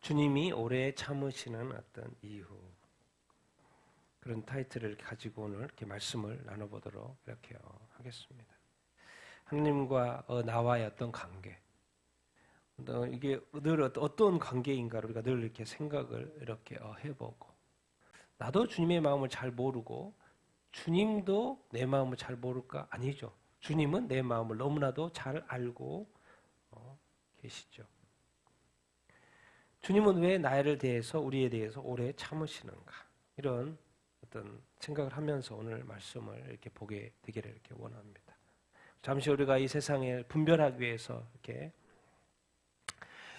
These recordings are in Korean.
주님이 오래 참으시는 어떤 이유, 그런 타이틀을 가지고 오늘 이렇게 말씀을 나눠보도록 이렇게 하겠습니다. 하나님과 나와의 어떤 관계, 이게 늘 어떤 관계인가를 우리가 늘 이렇게 생각을 이렇게 해보고, 나도 주님의 마음을 잘 모르고 주님도 내 마음을 잘 모를까? 아니죠. 주님은 내 마음을 너무나도 잘 알고 계시죠. 주님은 왜 나를 대해서, 우리에 대해서 오래 참으시는가? 이런 어떤 생각을 하면서 오늘 말씀을 이렇게 보게 되기를 이렇게 원합니다. 잠시 우리가 이 세상을 분별하기 위해서 이렇게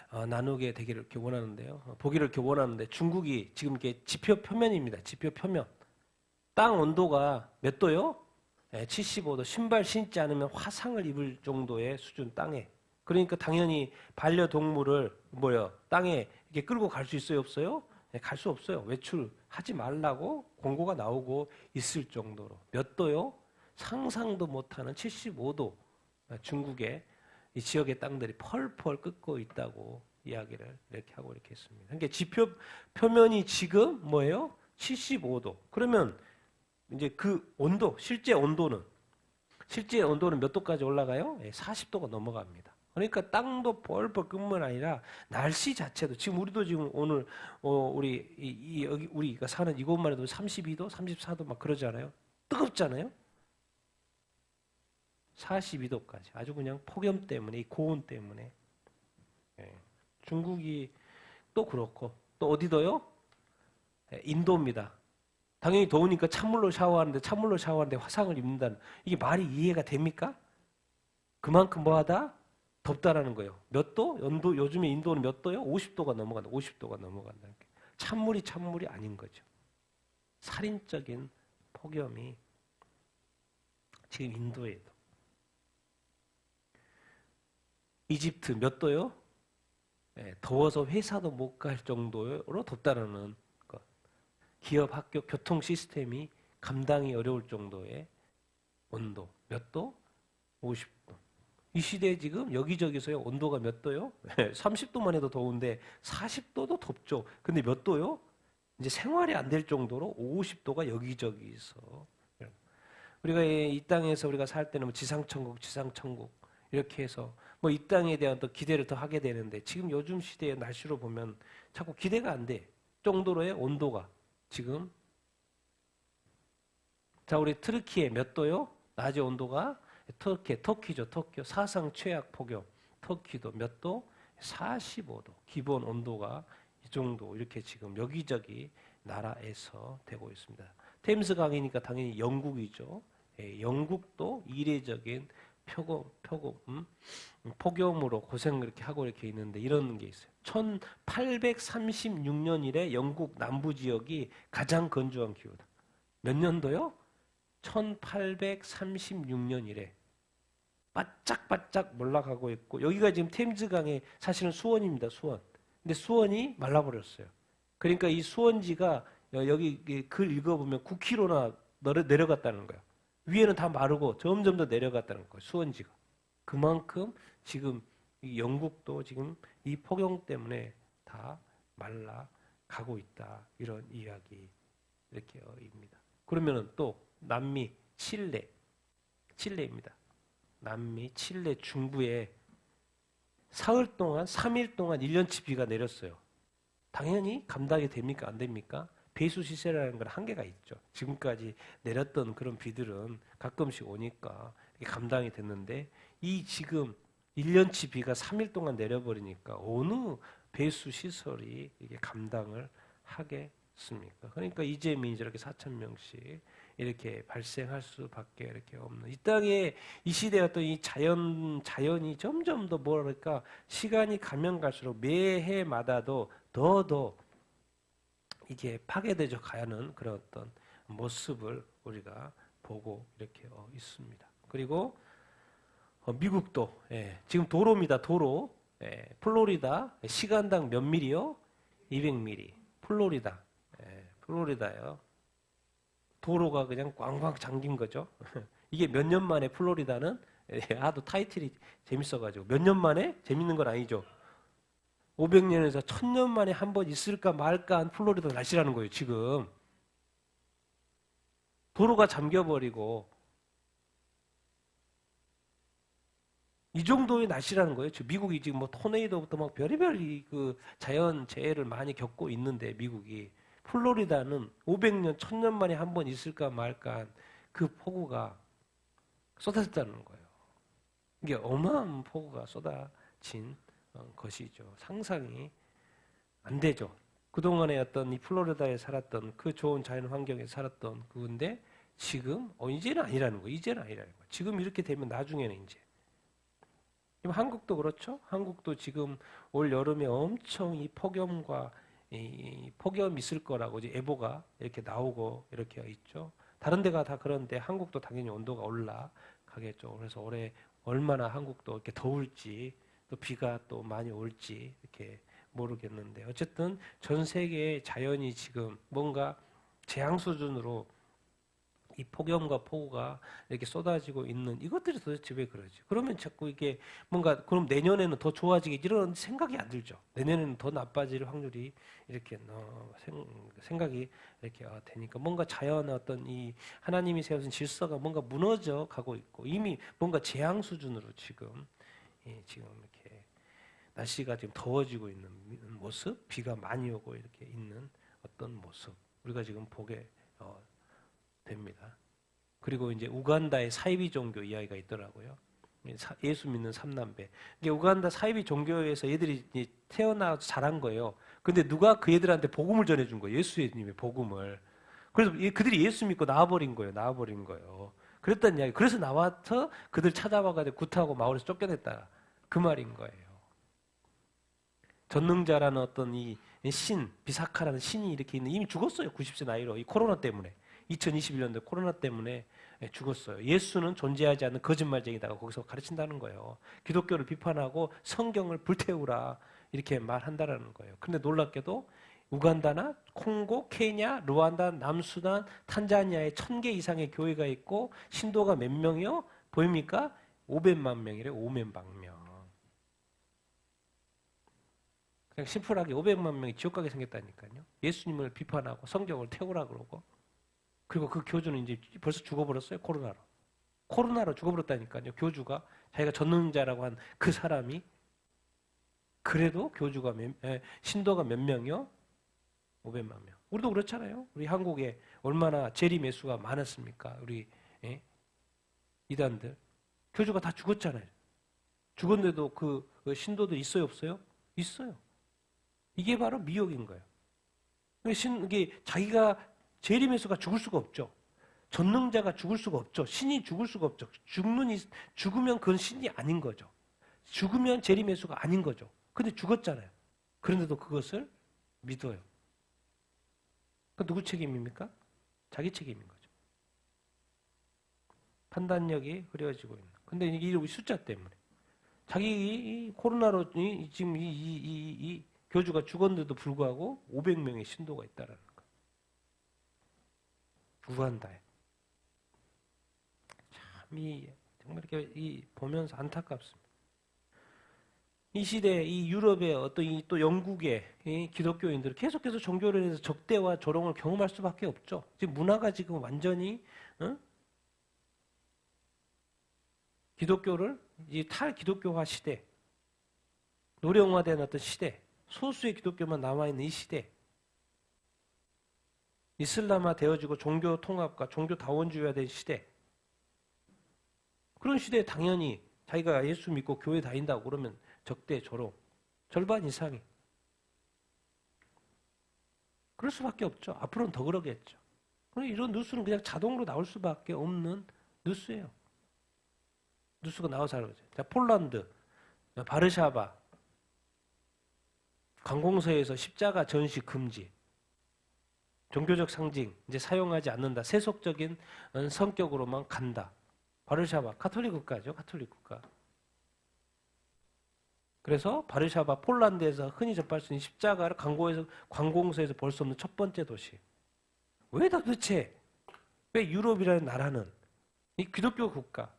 나누게 되기를 이렇게 원하는데요. 보기를 이렇게 원하는데, 중국이 지금 이게 지표 표면입니다. 지표 표면. 땅 온도가 몇 도요? 75도. 신발 신지 않으면 화상을 입을 정도의 수준 땅에. 그러니까 당연히 반려동물을 땅에 이렇게 끌고 갈 수 있어요, 없어요? 갈 수 없어요. 외출하지 말라고 공고가 나오고 있을 정도로. 몇 도요? 상상도 못하는 75도. 중국의 이 지역의 땅들이 펄펄 끓고 있다고 이야기를 이렇게 하고 이렇게 했습니다. 그러니까 지표 표면이 지금 뭐예요? 75도. 그러면 이제 그 온도, 실제 온도는 몇 도까지 올라가요? 40도가 넘어갑니다. 그러니까 땅도 펄펄 끓는 건 아니라 날씨 자체도, 지금 우리도 지금 오늘 우리가 사는 이곳만 해도 32도, 34도 막 그러잖아요. 뜨겁잖아요. 42도까지. 아주 그냥 폭염 때문에, 이 고온 때문에. 중국이 또 그렇고, 또 어디도요? 인도입니다. 당연히 더우니까 찬물로 샤워하는데 화상을 입는다는, 이게 말이 이해가 됩니까? 그만큼 뭐하다? 덥다라는 거예요. 몇 도? 요즘에 인도는 몇 도요? 50도가 넘어간다. 50도가 넘어간다. 찬물이 아닌 거죠. 살인적인 폭염이 지금 인도에도. 이집트 몇 도요? 더워서 회사도 못 갈 정도로 덥다라는 것. 기업, 학교, 교통 시스템이 감당이 어려울 정도의 온도. 몇 도? 50도. 이 시대에 지금 여기저기서요, 온도가 몇 도요? 30도만 해도 더운데 40도도 덥죠. 근데 몇 도요? 이제 생활이 안 될 정도로 50도가 여기저기서. 우리가 이 땅에서 우리가 살 때는 지상천국 이렇게 해서 이 땅에 대한 또 기대를 더 하게 되는데, 지금 요즘 시대의 날씨로 보면 자꾸 기대가 안 돼 정도로의 온도가 지금. 자, 우리 트르키에 몇 도요? 낮의 온도가. 터키죠. 터키 사상 최악 폭염. 터키도 몇 도? 45도. 기본 온도가 이 정도, 이렇게 지금 여기저기 나라에서 되고 있습니다. 템스 강이니까 당연히 영국이죠. 영국도 이례적인 폭염으로 고생을 이렇게 하고 이렇게 있는데, 이런 게 있어요. 1836년 이래 영국 남부 지역이 가장 건조한 기후다. 몇 년도요? 1836년 이래 바짝바짝 몰락하고 있고, 여기가 지금 템즈강의 사실은 수원입니다. 수원. 근데 수원이 말라버렸어요. 그러니까 이 수원지가 여기 글 읽어보면 9km나 내려갔다는 거예요. 위에는 다 마르고 점점 더 내려갔다는 거예요. 수원지가. 그만큼 지금 이 영국도 지금 이 폭염 때문에 다 말라가고 있다. 이런 이야기 이렇게 입니다. 그러면은 또 남미 칠레입니다. 남미 칠레 중부에 사흘 동안 3일 동안 1년치 비가 내렸어요. 당연히 감당이 됩니까? 안 됩니까? 배수 시설이라는 건 한계가 있죠. 지금까지 내렸던 그런 비들은 가끔씩 오니까 감당이 됐는데, 이 지금 1년치 비가 3일 동안 내려버리니까 어느 배수 시설이 이게 감당을 하겠습니까? 그러니까 이재민이 저렇게 4,000명씩 이렇게 발생할 수밖에 이렇게 없는, 이 땅에 이 시대의 어떤 이 자연이 점점 더 뭐랄까, 시간이 가면 갈수록 매해마다도 더 이게 파괴되져 가는 그런 어떤 모습을 우리가 보고 이렇게 있습니다. 그리고 미국도 지금 도로입니다. 도로. 플로리다 시간당 몇 밀리요? 200mm. 플로리다요. 도로가 그냥 꽝꽝 잠긴 거죠. 이게 몇 년 만에 플로리다는, 하도 타이틀이 재밌어가지고 몇 년 만에? 재밌는 건 아니죠. 500년에서 1000년 만에 한 번 있을까 말까 한 플로리다 날씨라는 거예요, 지금. 도로가 잠겨버리고 이 정도의 날씨라는 거예요. 미국이 지금 뭐 토네이도부터 막 별의별 그 자연 재해를 많이 겪고 있는데 미국이 플로리다는 500년, 1000년 만에 한 번 있을까 말까 한 그 폭우가 쏟아졌다는 거예요. 이게 어마어마한 폭우가 쏟아진 것이죠. 상상이 안 되죠. 그동안에 어떤 이 플로리다에 살았던 그 좋은 자연 환경에 살았던 그건데 지금 이제는 아니라는 거예요. 이제는 아니라는 거예요. 지금 이렇게 되면 나중에는 이제 한국도 그렇죠. 한국도 지금 올 여름에 엄청 이 폭염과 이 폭염 있을 거라고 이제 예보가 이렇게 나오고 이렇게 있죠. 다른 데가 다 그런데 한국도 당연히 온도가 올라가겠죠. 그래서 올해 얼마나 한국도 이렇게 더울지 또 비가 또 많이 올지 이렇게 모르겠는데 어쨌든 전 세계의 자연이 지금 뭔가 재앙 수준으로 이 폭염과 폭우가 이렇게 쏟아지고 있는 이것들이 도대체 왜 그러지? 그러면 자꾸 이게 뭔가 그럼 내년에는 더 좋아지겠지 이런 생각이 안 들죠. 내년에는 더 나빠질 확률이 이렇게 생각이 이렇게 되니까 뭔가 자연의 어떤 이 하나님이 세우신 질서가 뭔가 무너져 가고 있고 이미 뭔가 재앙 수준으로 지금 이렇게 날씨가 지금 더워지고 있는 모습, 비가 많이 오고 이렇게 있는 어떤 모습 우리가 지금 보게 됩니다. 그리고 이제 우간다의 사이비 종교 이야기가 있더라고요. 예수 믿는 삼남배. 이게 우간다 사이비 종교에서 얘들이 태어나서 자란 거예요. 근데 누가 그 애들한테 복음을 전해준 거예요. 예수님의 복음을. 그래서 그들이 예수 믿고 나와버린 거예요. 그랬단 이야기. 그래서 나와서 그들 찾아와가지고 구타하고 마을에서 쫓겨냈다. 그 말인 거예요. 전능자라는 어떤 이 신, 비사카라는 신이 이렇게 있는 이미 죽었어요. 90세 나이로. 이 코로나 때문에. 2021년도 코로나 때문에 죽었어요. 예수는 존재하지 않는 거짓말쟁이다가 거기서 가르친다는 거예요. 기독교를 비판하고 성경을 불태우라 이렇게 말한다라는 거예요. 그런데 놀랍게도 우간다나 콩고, 케냐, 루안다, 남수단, 탄자니아에 1000개 이상의 교회가 있고 신도가 몇 명이요? 보입니까? 500만 명이래. 500만 명. 그냥 심플하게 500만 명이 지옥 가게 생겼다니까요. 예수님을 비판하고 성경을 태우라 그러고 그리고 그 교주는 이제 벌써 죽어버렸어요. 코로나로 죽어버렸다니까요. 교주가 자기가 전능자라고 한 그 사람이 그래도 교주가 신도가 몇 명이요? 500만 명. 우리도 그렇잖아요. 우리 한국에 얼마나 재림 매수가 많았습니까? 우리 이단들 교주가 다 죽었잖아요. 죽었는데도 그 신도들 있어요, 없어요? 있어요. 이게 바로 미혹인 거예요. 이게 자기가 재림에서가 죽을 수가 없죠. 전능자가 죽을 수가 없죠. 신이 죽을 수가 없죠. 죽으면 그건 신이 아닌 거죠. 죽으면 재림예수가 아닌 거죠. 근데 죽었잖아요. 그런데도 그것을 믿어요. 그 누구 책임입니까? 자기 책임인 거죠. 판단력이 흐려지고 있는. 근데 이게 숫자 때문에. 자기 코로나로 지금 이 교주가 죽었는데도 불구하고 500명의 신도가 있다라는 거. 우간다에. 참 정말 이렇게 보면서 안타깝습니다. 이 시대 이 유럽의 어떤 또 영국의 기독교인들은 계속해서 종교를 해서 적대와 조롱을 경험할 수밖에 없죠. 지금 문화가 지금 완전히 기독교를 탈기독교화 시대, 노령화된 어떤 시대, 소수의 기독교만 남아있는 이 시대, 이슬람화 되어지고 종교 통합과 종교 다원주의화 된 시대, 그런 시대에 당연히 자기가 예수 믿고 교회 다닌다고 그러면 적대, 조롱, 절반 이상이 그럴 수밖에 없죠. 앞으로는 더 그러겠죠. 이런 뉴스는 그냥 자동으로 나올 수밖에 없는 뉴스예요. 뉴스가 나와서 하는 거죠. 자, 폴란드, 바르샤바, 관공서에서 십자가 전시 금지, 종교적 상징 이제 사용하지 않는다. 세속적인 성격으로만 간다. 바르샤바, 가톨릭 국가죠. 가톨릭 국가. 그래서 바르샤바, 폴란드에서 흔히 접할 수 있는 십자가를 관공서에서 볼 수 없는 첫 번째 도시. 왜 도대체 왜 유럽이라는 나라는 이 기독교 국가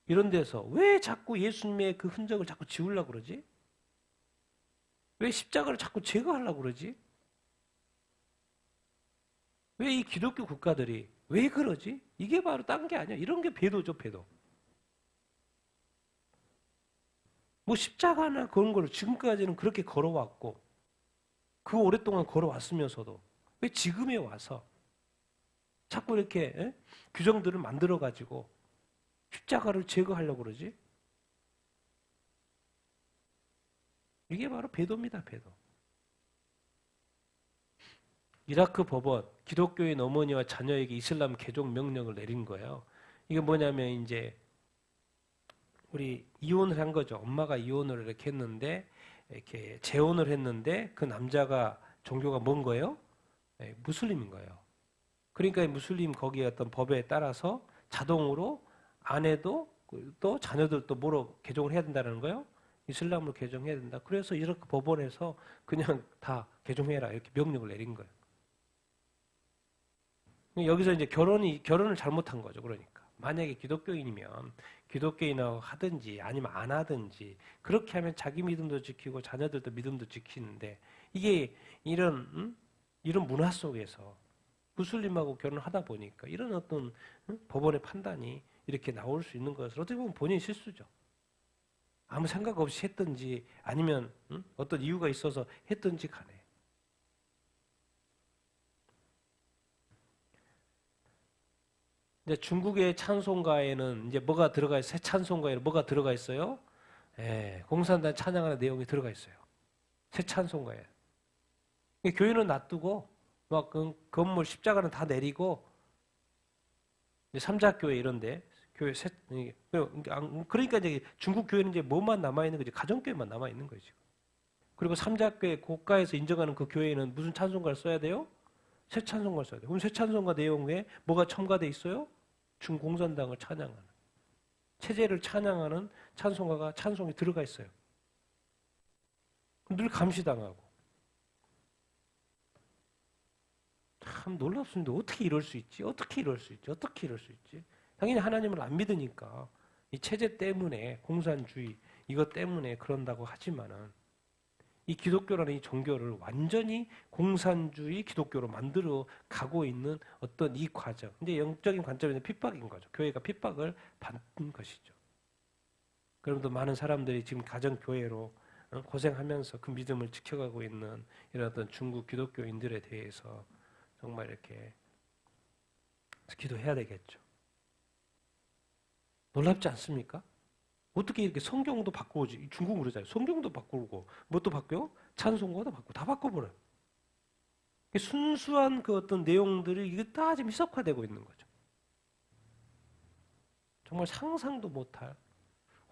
이런 데서 왜 자꾸 예수님의 그 흔적을 자꾸 지우려고 그러지? 왜 십자가를 자꾸 제거하려고 그러지? 왜 이 기독교 국가들이 왜 그러지? 이게 바로 딴 게 아니야. 이런 게 배도죠, 배도. 뭐 십자가나 그런 걸 지금까지는 그렇게 걸어왔고 그 오랫동안 걸어왔으면서도 왜 지금에 와서 자꾸 이렇게 규정들을 만들어 가지고 십자가를 제거하려고 그러지? 이게 바로 배도입니다, 배도. 이라크 법원, 기독교인 어머니와 자녀에게 이슬람 개종 명령을 내린 거예요. 이게 뭐냐면 이제 우리 이혼을 한 거죠. 엄마가 이혼을 이렇게 했는데 이렇게 재혼을 했는데 그 남자가 종교가 뭔 거예요? 네, 무슬림인 거예요. 그러니까 이 무슬림 거기에 어떤 법에 따라서 자동으로 아내도 또 자녀들도 뭐로 개종을 해야 된다는 거예요? 이슬람으로 개종해야 된다. 그래서 이렇게 법원에서 그냥 다 개종해라 이렇게 명령을 내린 거예요. 여기서 이제 결혼을 잘못한 거죠. 그러니까 만약에 기독교인이면 기독교인하고 하든지 아니면 안 하든지 그렇게 하면 자기 믿음도 지키고 자녀들도 믿음도 지키는데 이게 이런 문화 속에서 무슬림하고 결혼하다 보니까 이런 어떤 법원의 판단이 이렇게 나올 수 있는 것을 어떻게 보면 본인 실수죠. 아무 생각 없이 했든지 아니면 어떤 이유가 있어서 했든지 간에. 이제 중국의 찬송가에는 이제 뭐가 들어가 있어요? 새 찬송가에는 뭐가 들어가 있어요? 예, 공산당 찬양하는 내용이 들어가 있어요. 새 찬송가에. 교회는 놔두고 막 그 건물 십자가는 다 내리고 삼자교회 이런데 교회 그러니까 이제 중국 교회는 이제 뭐만 남아 있는 거지? 가정교회만 남아 있는 거지. 그리고 삼자교회 고가에서 인정하는 그 교회는 무슨 찬송가를 써야 돼요? 새 찬송가를 써야 돼요. 그럼 새 찬송가 내용에 뭐가 첨가돼 있어요? 중공산당을 찬양하는 체제를 찬양하는 찬송이 들어가 있어요. 늘 감시당하고 참 놀랍습니다. 어떻게 이럴 수 있지? 어떻게 이럴 수 있지? 어떻게 이럴 수 있지? 당연히 하나님을 안 믿으니까 이 체제 때문에 공산주의 이것 때문에 그런다고 하지만은 이 기독교라는 이 종교를 완전히 공산주의 기독교로 만들어 가고 있는 어떤 이 과정. 근데 영적인 관점에서 핍박인 거죠. 교회가 핍박을 받는 것이죠. 그러면도 많은 사람들이 지금 가정교회로 고생하면서 그 믿음을 지켜가고 있는 이런 어떤 중국 기독교인들에 대해서 정말 이렇게 기도해야 되겠죠. 놀랍지 않습니까? 어떻게 이렇게 성경도 바꾸지? 중국은 그러잖아요. 성경도 바꾸고, 뭣도 바뀌어? 찬송가도 바꾸고, 다 바꿔버려요. 순수한 그 어떤 내용들이 이게 다 지금 희석화되고 있는 거죠. 정말 상상도 못할.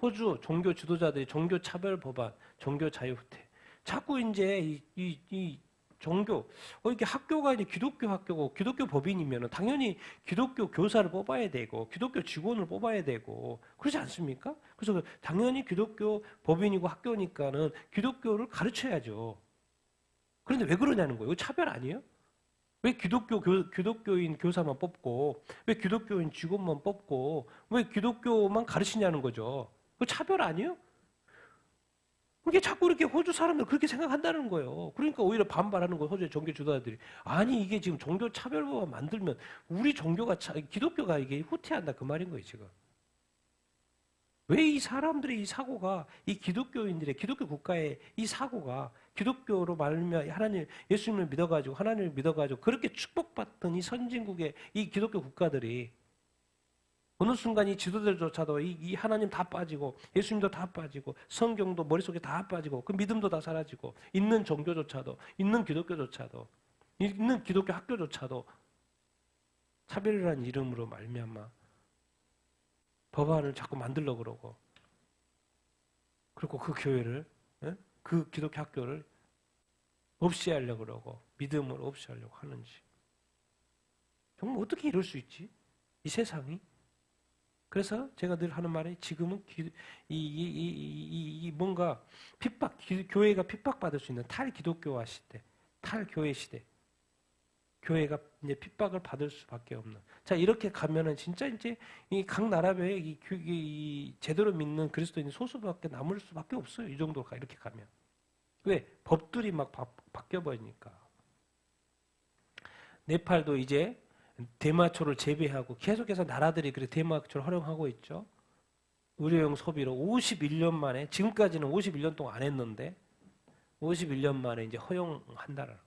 호주 종교 지도자들이 종교 차별 법안, 종교 자유 후퇴. 자꾸 이제 이 종교, 이렇게 학교가 이제 기독교 학교고 기독교 법인이면 당연히 기독교 교사를 뽑아야 되고 기독교 직원을 뽑아야 되고 그렇지 않습니까? 그래서 당연히 기독교 법인이고 학교니까는 기독교를 가르쳐야죠. 그런데 왜 그러냐는 거예요. 차별 아니에요? 왜 기독교인 교사만 뽑고 왜 기독교인 직원만 뽑고 왜 기독교만 가르치냐는 거죠. 그 차별 아니에요? 이게 자꾸 이렇게 호주 사람들 그렇게 생각한다는 거예요. 그러니까 오히려 반발하는 거예요. 호주의 종교 지도자들이. 아니 이게 지금 종교 차별법만 만들면 우리 종교가 기독교가 이게 후퇴한다 그 말인 거예요 지금. 왜 이 사람들의 이 사고가 이 기독교인들의 기독교 국가의 이 사고가 기독교로 말하면 하나님 예수님을 믿어가지고 하나님을 믿어가지고 그렇게 축복받던 이 선진국의 이 기독교 국가들이 어느 순간 이 지도자들조차도 이 하나님 다 빠지고 예수님도 다 빠지고 성경도 머릿속에 다 빠지고 그 믿음도 다 사라지고 있는 종교조차도 있는 기독교조차도 있는 기독교 학교조차도 차별이라는 이름으로 말미암아 법안을 자꾸 만들려고 그러고 그리고 그 교회를 그 기독교 학교를 없이 하려고 그러고 믿음을 없이 하려고 하는지 정말 어떻게 이럴 수 있지? 이 세상이 그래서 제가 늘 하는 말이 지금은 뭔가 교회가 핍박받을 수 있는 탈기독교화 시대, 탈교회 시대. 교회가 이제 핍박을 받을 수밖에 없는. 자, 이렇게 가면은 진짜 이제 이 각 나라별에 이 제대로 믿는 그리스도인이 소수밖에 남을 수밖에 없어요. 이 정도가 이렇게 가면. 왜? 법들이 막 바뀌어 버리니까. 네팔도 이제 대마초를 재배하고 계속해서 나라들이 그래 대마초를 활용하고 있죠. 의료용 소비로 51년 만에, 지금까지는 51년 동안 안 했는데 51년 만에 이제 허용한다라는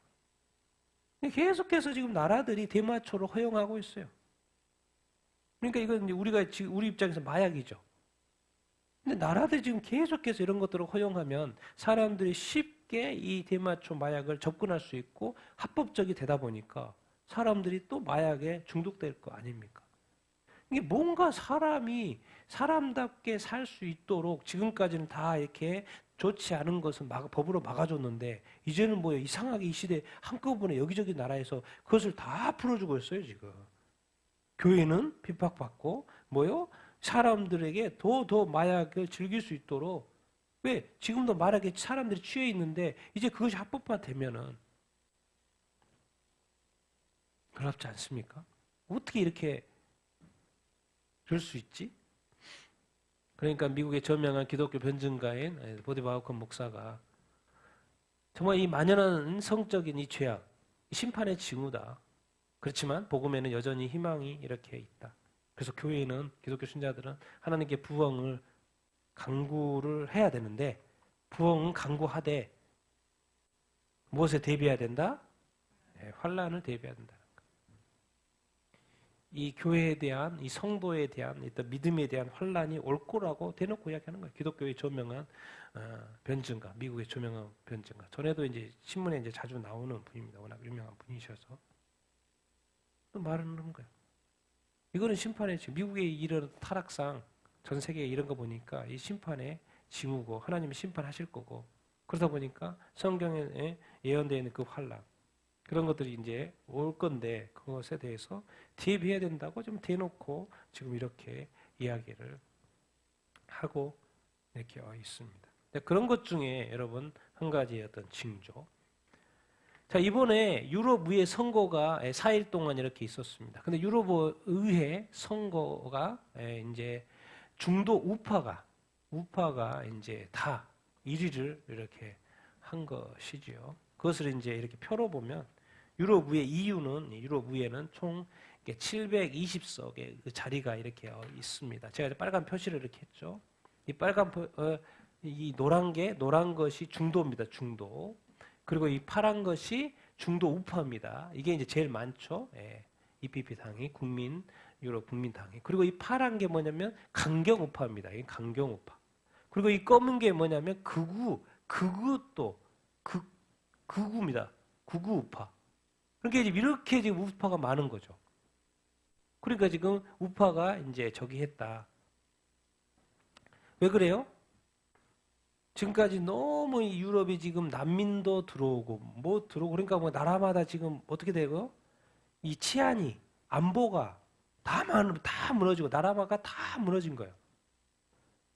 거예요. 계속해서 지금 나라들이 대마초를 허용하고 있어요. 그러니까 이건 이제 우리가 지금 우리 입장에서 마약이죠. 근데 나라들이 지금 계속해서 이런 것들을 허용하면 사람들이 쉽게 이 대마초 마약을 접근할 수 있고 합법적이 되다 보니까 사람들이 또 마약에 중독될 거 아닙니까? 이게 뭔가 사람이 사람답게 살 수 있도록 지금까지는 다 이렇게 좋지 않은 것은 법으로 막아줬는데 이제는 뭐 이상하게 이 시대 한꺼번에 여기저기 나라에서 그것을 다 풀어주고 있어요, 지금. 교회는 핍박받고 뭐요? 사람들에게 더 마약을 즐길 수 있도록 왜? 지금도 마약에 사람들이 취해 있는데 이제 그것이 합법화되면은 그렇지 않습니까? 어떻게 이렇게 그럴 수 있지? 그러니까 미국의 저명한 기독교 변증가인 보디바우컨 목사가 정말 이 만연한 성적인 이 죄악, 심판의 징후다. 그렇지만 복음에는 여전히 희망이 이렇게 있다. 그래서 교회는 기독교 신자들은 하나님께 부흥을 간구를 해야 되는데 부흥은 간구하되 무엇에 대비해야 된다? 환란을 대비해야 된다. 이 교회에 대한 이 성도에 대한 어떤 믿음에 대한 환란이 올 거라고 대놓고 이야기하는 거예요. 기독교의 조명한 변증가, 미국의 조명한 변증가. 전에도 이제 신문에 이제 자주 나오는 분입니다. 워낙 유명한 분이셔서 또 말하는 거예요. 이거는 심판의 징후. 미국의 이런 타락상 전 세계에 이런 거 보니까 이 심판의 징후고 하나님이 심판하실 거고 그러다 보니까 성경에 예언되어 있는 그 환란 그런 것들이 이제 올 건데 그것에 대해서 대비해야 된다고 좀 대놓고 지금 이렇게 이야기를 하고 이렇게 있습니다. 그런 것 중에 여러분 한 가지의 어떤 징조. 자, 이번에 유럽 의회 선거가 4일 동안 이렇게 있었습니다. 근데 유럽 의회 선거가 이제 중도 우파가 이제 다 1위를 이렇게 한 것이지요. 그것을 이제 이렇게 표로 보면 유럽 의회는 총 720석의 그 자리가 이렇게 있습니다. 제가 빨간 표시를 이렇게 했죠. 이 이 노란 것이 중도입니다. 중도. 그리고 이 파란 것이 중도 우파입니다. 이게 이제 제일 많죠. EPP 당이 유럽 국민당이. 그리고 이 파란 게 뭐냐면 강경 우파입니다. 이게 강경 우파. 그리고 이 검은 게 뭐냐면 극우입니다. 극우 우파. 그러니까 이렇게 지금 우파가 많은 거죠. 그러니까 지금 우파가 이제 저기 했다. 왜 그래요? 지금까지 너무 유럽이 지금 난민도 들어오고 그러니까 뭐 나라마다 지금 어떻게 되고 이 치안이 안보가 다 무너지고 나라마다 다 무너진 거예요.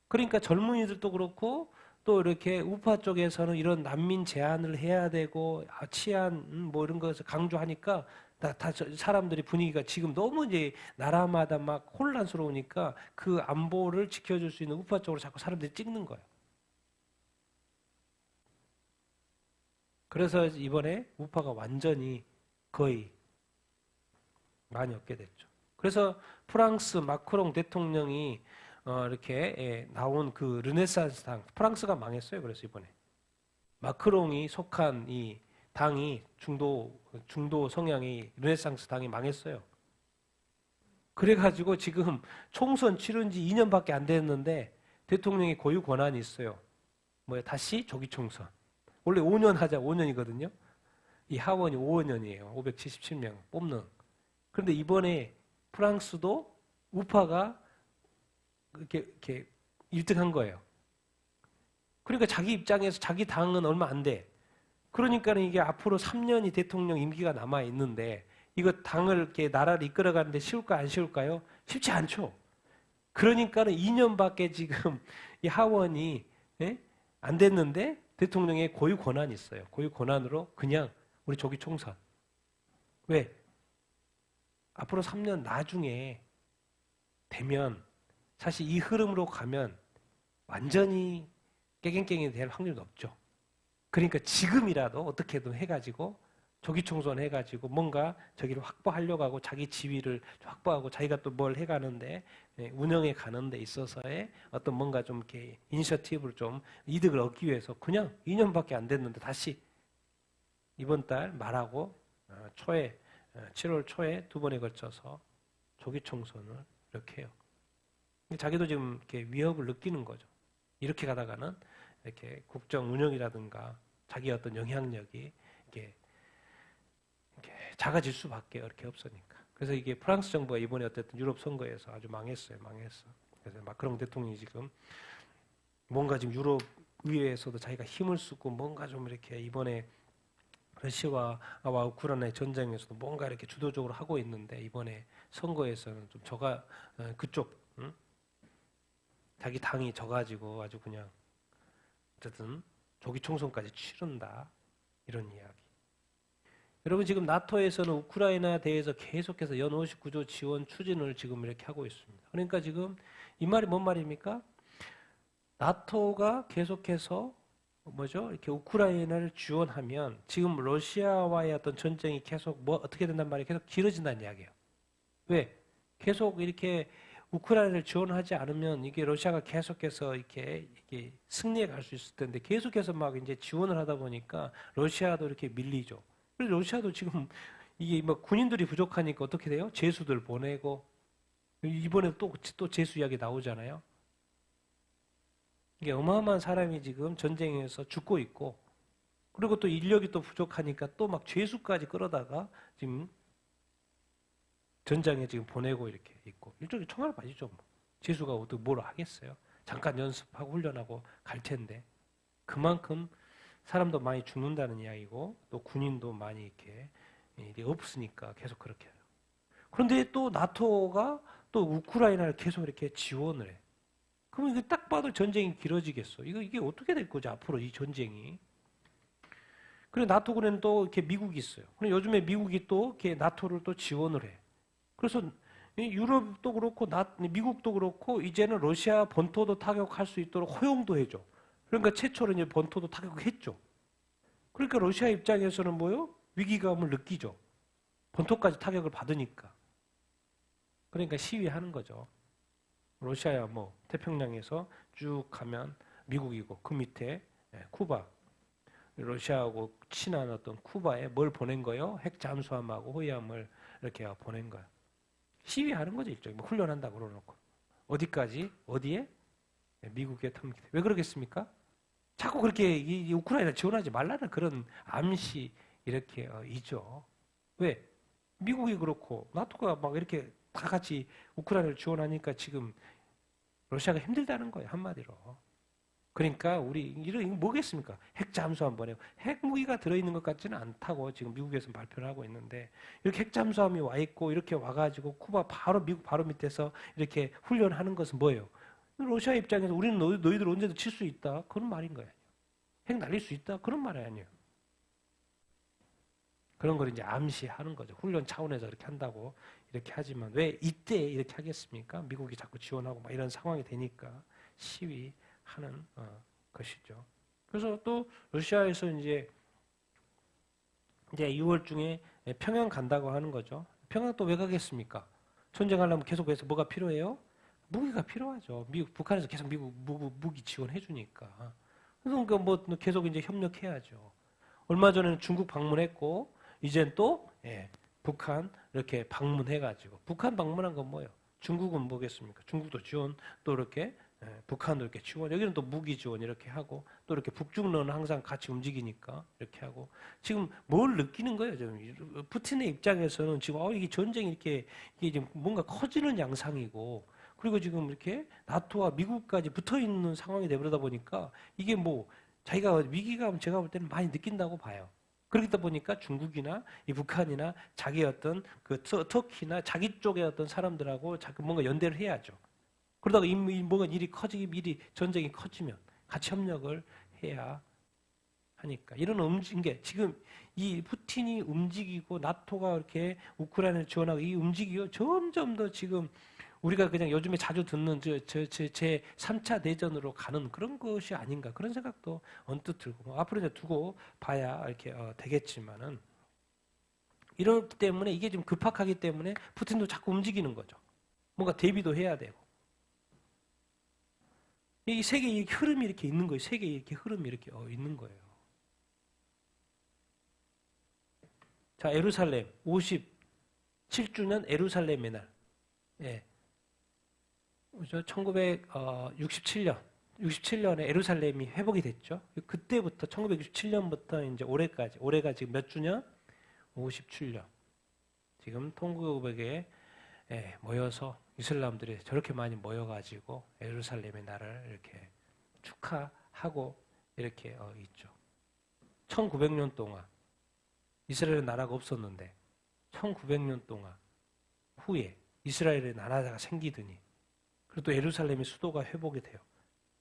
그러니까 젊은이들도 그렇고 또 이렇게 우파 쪽에서는 이런 난민 제한을 해야 되고 치안 뭐 이런 것을 강조하니까 다 사람들이 분위기가 지금 너무 이제 나라마다 막 혼란스러우니까 그 안보를 지켜줄 수 있는 우파 쪽으로 자꾸 사람들이 찍는 거예요. 그래서 이번에 우파가 완전히 거의 많이 없게 됐죠. 그래서 프랑스 마크롱 대통령이 이렇게 나온 그 르네상스 당, 프랑스가 망했어요. 그래서 이번에 마크롱이 속한 이 당이 중도 성향의 르네상스 당이 망했어요. 그래가지고 지금 총선 치른 지 2년밖에 안 됐는데 대통령이 고유 권한이 있어요. 다시 조기 총선. 원래 5년 하자 5년이거든요. 이 하원이 5년이에요. 577명 뽑는. 그런데 이번에 프랑스도 우파가 이렇게 1등한 거예요. 그러니까 자기 입장에서 자기 당은 얼마 안 돼. 그러니까 이게 앞으로 3년이 대통령 임기가 남아 있는데 이거 당을 이렇게 나라를 이끌어가는데 쉬울까 안 쉬울까요? 쉽지 않죠. 그러니까는 2년밖에 지금 이 하원이 안 됐는데 대통령의 고유 권한이 있어요. 고유 권한으로 그냥 우리 조기 총선. 왜? 앞으로 3년 나중에 되면 사실 이 흐름으로 가면 완전히 깨갱깽이 될 확률이 높죠. 그러니까 지금이라도 어떻게든 해가지고 조기 총선해가지고 뭔가 저기를 확보하려고 하고 자기 지위를 확보하고 자기가 또 뭘 해가는데 운영해 가는 데 있어서의 어떤 뭔가 좀 이렇게 이니셔티브를 좀 이득을 얻기 위해서 그냥 2년밖에 안 됐는데 다시 이번 달 말하고 7월 초에 두 번에 걸쳐서 조기 총선을 이렇게 해요. 자기도 지금 이렇게 위협을 느끼는 거죠. 이렇게 가다가는 이렇게 국정 운영이라든가 자기 어떤 영향력이 이렇게 작아질 수밖에 이렇게 없으니까. 그래서 이게 프랑스 정부가 이번에 어쨌든 유럽 선거에서 아주 망했어요. 그래서 마크롱 대통령이 지금 뭔가 지금 유럽 의회에서도 자기가 힘을 쓰고 뭔가 좀 이렇게 이번에 러시아와 우크라이나의 전쟁에서도 뭔가 이렇게 주도적으로 하고 있는데 이번에 선거에서는 좀 그쪽 자기 당이 져가지고 아주 그냥 어쨌든 조기 총선까지 치른다 이런 이야기. 여러분 지금 나토에서는 우크라이나에 대해서 계속해서 연 59조 지원 추진을 지금 이렇게 하고 있습니다. 그러니까 지금 이 말이 뭔 말입니까? 나토가 계속해서 이렇게 우크라이나를 지원하면 지금 러시아와의 어떤 전쟁이 계속 어떻게 된단 말이에요? 계속 길어진다는 이야기예요. 왜? 계속 이렇게 우크라이나를 지원하지 않으면 이게 러시아가 계속해서 이렇게 승리해 갈 수 있을 텐데 계속해서 막 이제 지원을 하다 보니까 러시아도 이렇게 밀리죠. 그래서 러시아도 지금 이게 군인들이 부족하니까 어떻게 돼요? 제수들 보내고 이번에 또 제수 이야기 나오잖아요. 이게 어마어마한 사람이 지금 전쟁에서 죽고 있고 그리고 또 인력이 또 부족하니까 또 막 죄수까지 끌어다가 지금 전장에 지금 보내고 이렇게 있고 일종의 총알 바지죠. 죄수가 어떻게 뭘 하겠어요. 잠깐 연습하고 훈련하고 갈 텐데 그만큼 사람도 많이 죽는다는 이야기고 또 군인도 많이 이렇게 없으니까 계속 그렇게 해요. 그런데 또 나토가 또 우크라이나를 계속 이렇게 지원을 해. 그러면 이거 딱 봐도 전쟁이 길어지겠어. 이게 어떻게 될 거지 앞으로 이 전쟁이. 그래 나토군에는 또 이렇게 미국이 있어요. 그럼 요즘에 미국이 또 이렇게 나토를 또 지원을 해. 그래서 유럽도 그렇고 미국도 그렇고 이제는 러시아 본토도 타격할 수 있도록 허용도 해줘. 그러니까 최초로 이제 본토도 타격했죠. 그러니까 러시아 입장에서는 뭐요? 위기감을 느끼죠. 본토까지 타격을 받으니까. 그러니까 시위하는 거죠. 러시아야 태평양에서 쭉 가면 미국이고 그 밑에 쿠바. 러시아하고 친한 어떤 쿠바에 뭘 보낸 거예요? 핵 잠수함하고 호위함을 이렇게 보낸 거야. 시위하는 거죠, 일종의. 훈련한다고 그러놓고. 어디까지? 어디에? 미국에 탐. 왜 그러겠습니까? 자꾸 그렇게 이 우크라이나 지원하지 말라는 그런 암시 이렇게 있죠. 왜? 미국이 그렇고 나토가 막 이렇게 다 같이 우크라이나를 지원하니까 지금 러시아가 힘들다는 거예요, 한마디로. 그러니까 우리 이거 뭐겠습니까? 핵 잠수함 보내고 핵무기가 들어있는 것 같지는 않다고 지금 미국에서는 발표를 하고 있는데 이렇게 핵 잠수함이 와 있고 이렇게 와가지고 쿠바 미국 바로 밑에서 이렇게 훈련하는 것은 뭐예요? 러시아 입장에서 우리는 너희들 언제든 칠 수 있다 그런 말인 거예요. 핵 날릴 수 있다 그런 말이 아니에요. 그런 걸 이제 암시하는 거죠. 훈련 차원에서 이렇게 한다고 이렇게 하지만 왜 이때 이렇게 하겠습니까? 미국이 자꾸 지원하고 막 이런 상황이 되니까 시위하는 것이죠. 그래서 또 러시아에서 이제 2월 중에 평양 간다고 하는 거죠. 평양 또 왜 가겠습니까? 전쟁하려면 계속해서 뭐가 필요해요? 무기가 필요하죠. 북한에서 계속 미국 무기 지원해 주니까. 그러니까 계속 이제 협력해야죠. 얼마 전에는 중국 방문했고 이젠 또 북한 이렇게 방문해가지고 북한 방문한 건 뭐예요? 중국은 뭐겠습니까? 중국도 지원 또 이렇게 북한도 이렇게 지원 여기는 또 무기 지원 이렇게 하고 또 이렇게 북중러는 항상 같이 움직이니까 이렇게 하고 지금 뭘 느끼는 거예요? 지금 푸틴의 입장에서는 지금 이게 전쟁이 이게 지금 뭔가 커지는 양상이고 그리고 지금 이렇게 나토와 미국까지 붙어 있는 상황이 되버리다 보니까 이게 자기가 위기감 제가 볼 때는 많이 느낀다고 봐요. 그러다 보니까 중국이나 이 북한이나 자기 어떤 그 터키나 자기 쪽의 어떤 사람들하고 자꾸 뭔가 연대를 해야죠. 그러다가 뭔가 전쟁이 커지면 같이 협력을 해야 하니까 이런 움직인 게 지금 이 푸틴이 움직이고 나토가 이렇게 우크라이나를 지원하고 이 움직이고 점점 더 지금 우리가 그냥 요즘에 자주 듣는 제 3차 대전으로 가는 그런 것이 아닌가 그런 생각도 언뜻 들고 뭐 앞으로 이제 두고 봐야 이렇게 되겠지만은 이렇기 때문에 이게 좀 급박하기 때문에 푸틴도 자꾸 움직이는 거죠. 뭔가 대비도 해야 되고 이 세계의 흐름이 이렇게 있는 거예요. 세계의 이렇게 흐름이 이렇게 있는 거예요. 자, 예루살렘 57주년 예루살렘의 날. 예. 1967년에 예루살렘이 회복이 됐죠. 그때부터 1967년부터 이제 올해가 지금 몇 주년? 57년. 지금 통곡에 모여서 이슬람들이 저렇게 많이 모여가지고 예루살렘의 날을 이렇게 축하하고 이렇게 있죠. 1900년 동안 이스라엘은 나라가 없었는데 1900년 동안 후에 이스라엘의 나라가 생기더니 그리고 또 예루살렘의 수도가 회복이 돼요.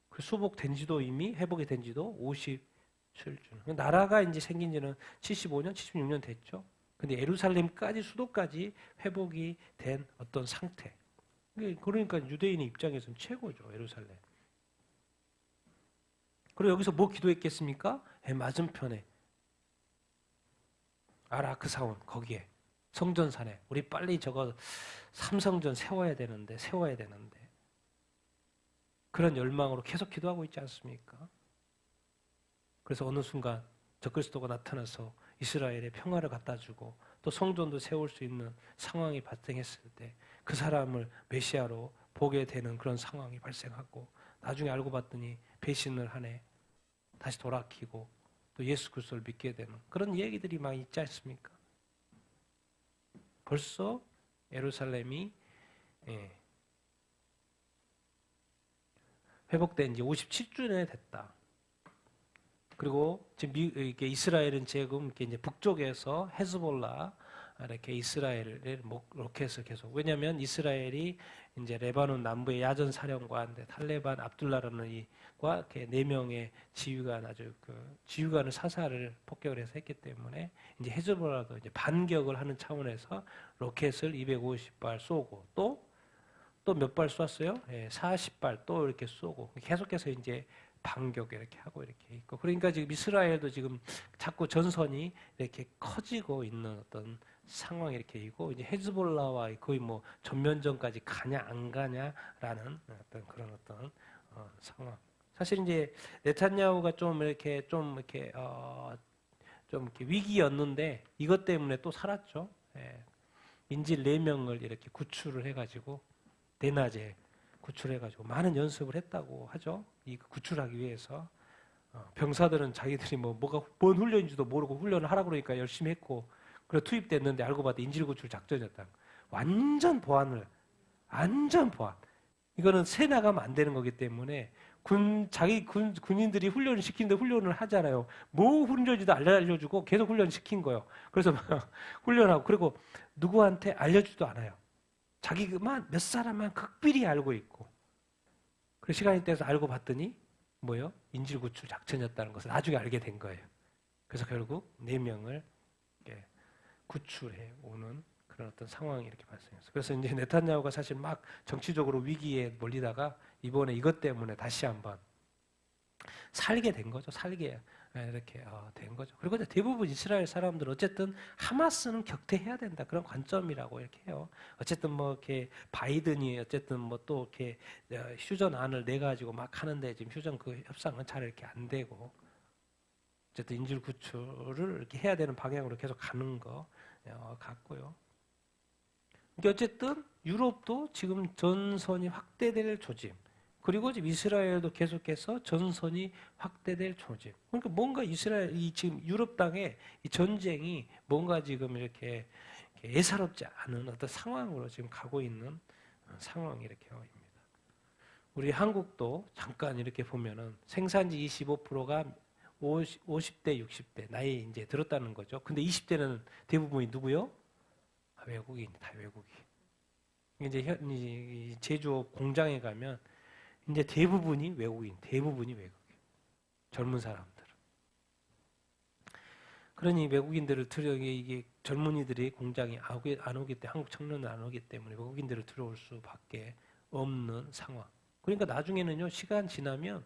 그 회복이 된 지도 57주. 나라가 이제 생긴 지는 75년, 76년 됐죠. 근데 예루살렘까지 수도까지 회복이 된 어떤 상태. 그러니까 유대인의 입장에서는 최고죠, 예루살렘. 그리고 여기서 뭐 기도했겠습니까? 맞은편에 아라크 사원 거기에 성전산에 우리 빨리 저거 삼성전 세워야 되는데 그런 열망으로 계속 기도하고 있지 않습니까? 그래서 어느 순간 적그리스도가 나타나서 이스라엘에 평화를 갖다 주고 또 성전도 세울 수 있는 상황이 발생했을 때 그 사람을 메시아로 보게 되는 그런 상황이 발생하고 나중에 알고 봤더니 배신을 하네. 다시 돌아키고 또 예수 그리스도를 믿게 되는 그런 얘기들이 막 있지 않습니까? 벌써 예루살렘이 회복된 지 57주년이 됐다. 그리고 지금 이스라엘은 지금 이제 북쪽에서 헤즈볼라 이렇게 이스라엘을 로켓을 계속 왜냐하면 이스라엘이 이제 레바논 남부의 야전 사령관 탈레반 압둘라라는 이과 4명의 지휘관 지휘관을 사살을 폭격을 해서 했기 때문에 이제 헤즈볼라도 이제 반격을 하는 차원에서 로켓을 250발 쏘고 또 몇 발 쐈어요? 40발 또 이렇게 쏘고 계속해서 이제 반격 이렇게 하고 이렇게 있고 그러니까 지금 이스라엘도 지금 자꾸 전선이 이렇게 커지고 있는 어떤 상황이 이렇게 있고 이제 헤즈볼라와 거의 뭐 전면전까지 가냐 안 가냐라는 어떤 그런 어떤 상황. 사실 이제 네탄야후가 좀 이렇게 위기였는데 이것 때문에 또 살았죠. 인질 4명을 이렇게 구출을 해가지고 대낮에 구출해가지고 많은 연습을 했다고 하죠. 이 구출하기 위해서 병사들은 자기들이 뭔 훈련인지도 모르고 훈련을 하라고 그러니까 열심히 했고 그래서 투입됐는데 알고 봤더니 인질구출 작전이었다. 완전 보안. 이거는 새 나가면 안 되는 거기 때문에 군인들이 훈련을 시키는데 훈련을 하잖아요. 뭐 훈련인지도 알려주고 계속 훈련시킨 거예요. 그래서 훈련하고 그리고 누구한테 알려주지도 않아요. 자기만 몇 사람만 극비리 알고 있고 그 시간이 돼서 알고 봤더니 뭐요? 인질구출 작전이었다는 것을 나중에 알게 된 거예요. 그래서 결국 4명을 구출해 오는 그런 어떤 상황이 이렇게 발생했어요. 그래서 이제 네탄야후가 사실 막 정치적으로 위기에 몰리다가 이번에 이것 때문에 다시 한번 살게 된 거죠. 이렇게 된 거죠. 그리고 이제 대부분 이스라엘 사람들은 어쨌든 하마스는 격퇴해야 된다 그런 관점이라고 이렇게 해요. 어쨌든 뭐 이렇게 바이든이 어쨌든 뭐 또 이렇게 휴전안을 내 가지고 막 하는데 지금 휴전 그 협상은 잘 이렇게 안 되고 어쨌든 인질 구출을 이렇게 해야 되는 방향으로 계속 가는 거 같고요. 어쨌든 유럽도 지금 전선이 확대될 조짐. 그리고 지금 이스라엘도 계속해서 전선이 확대될 조짐. 그러니까 뭔가 지금 유럽 땅에 이 전쟁이 뭔가 지금 이렇게 예사롭지 않은 어떤 상황으로 지금 가고 있는 상황이 이렇게 입니다. 우리 한국도 잠깐 이렇게 보면은 생산지 25%가 50대, 60대 나이 이제 들었다는 거죠. 근데 20대는 대부분이 누구요? 외국인, 다 외국인. 이제 제조업 공장에 가면 이제 대부분이 외국인. 젊은 사람들. 그러니 외국인들을 이게 젊은이들이 공장에 안 오기 때문에 한국 청년은 안 오기 때문에 외국인들을 들어올 수밖에 없는 상황. 그러니까 나중에는요 시간 지나면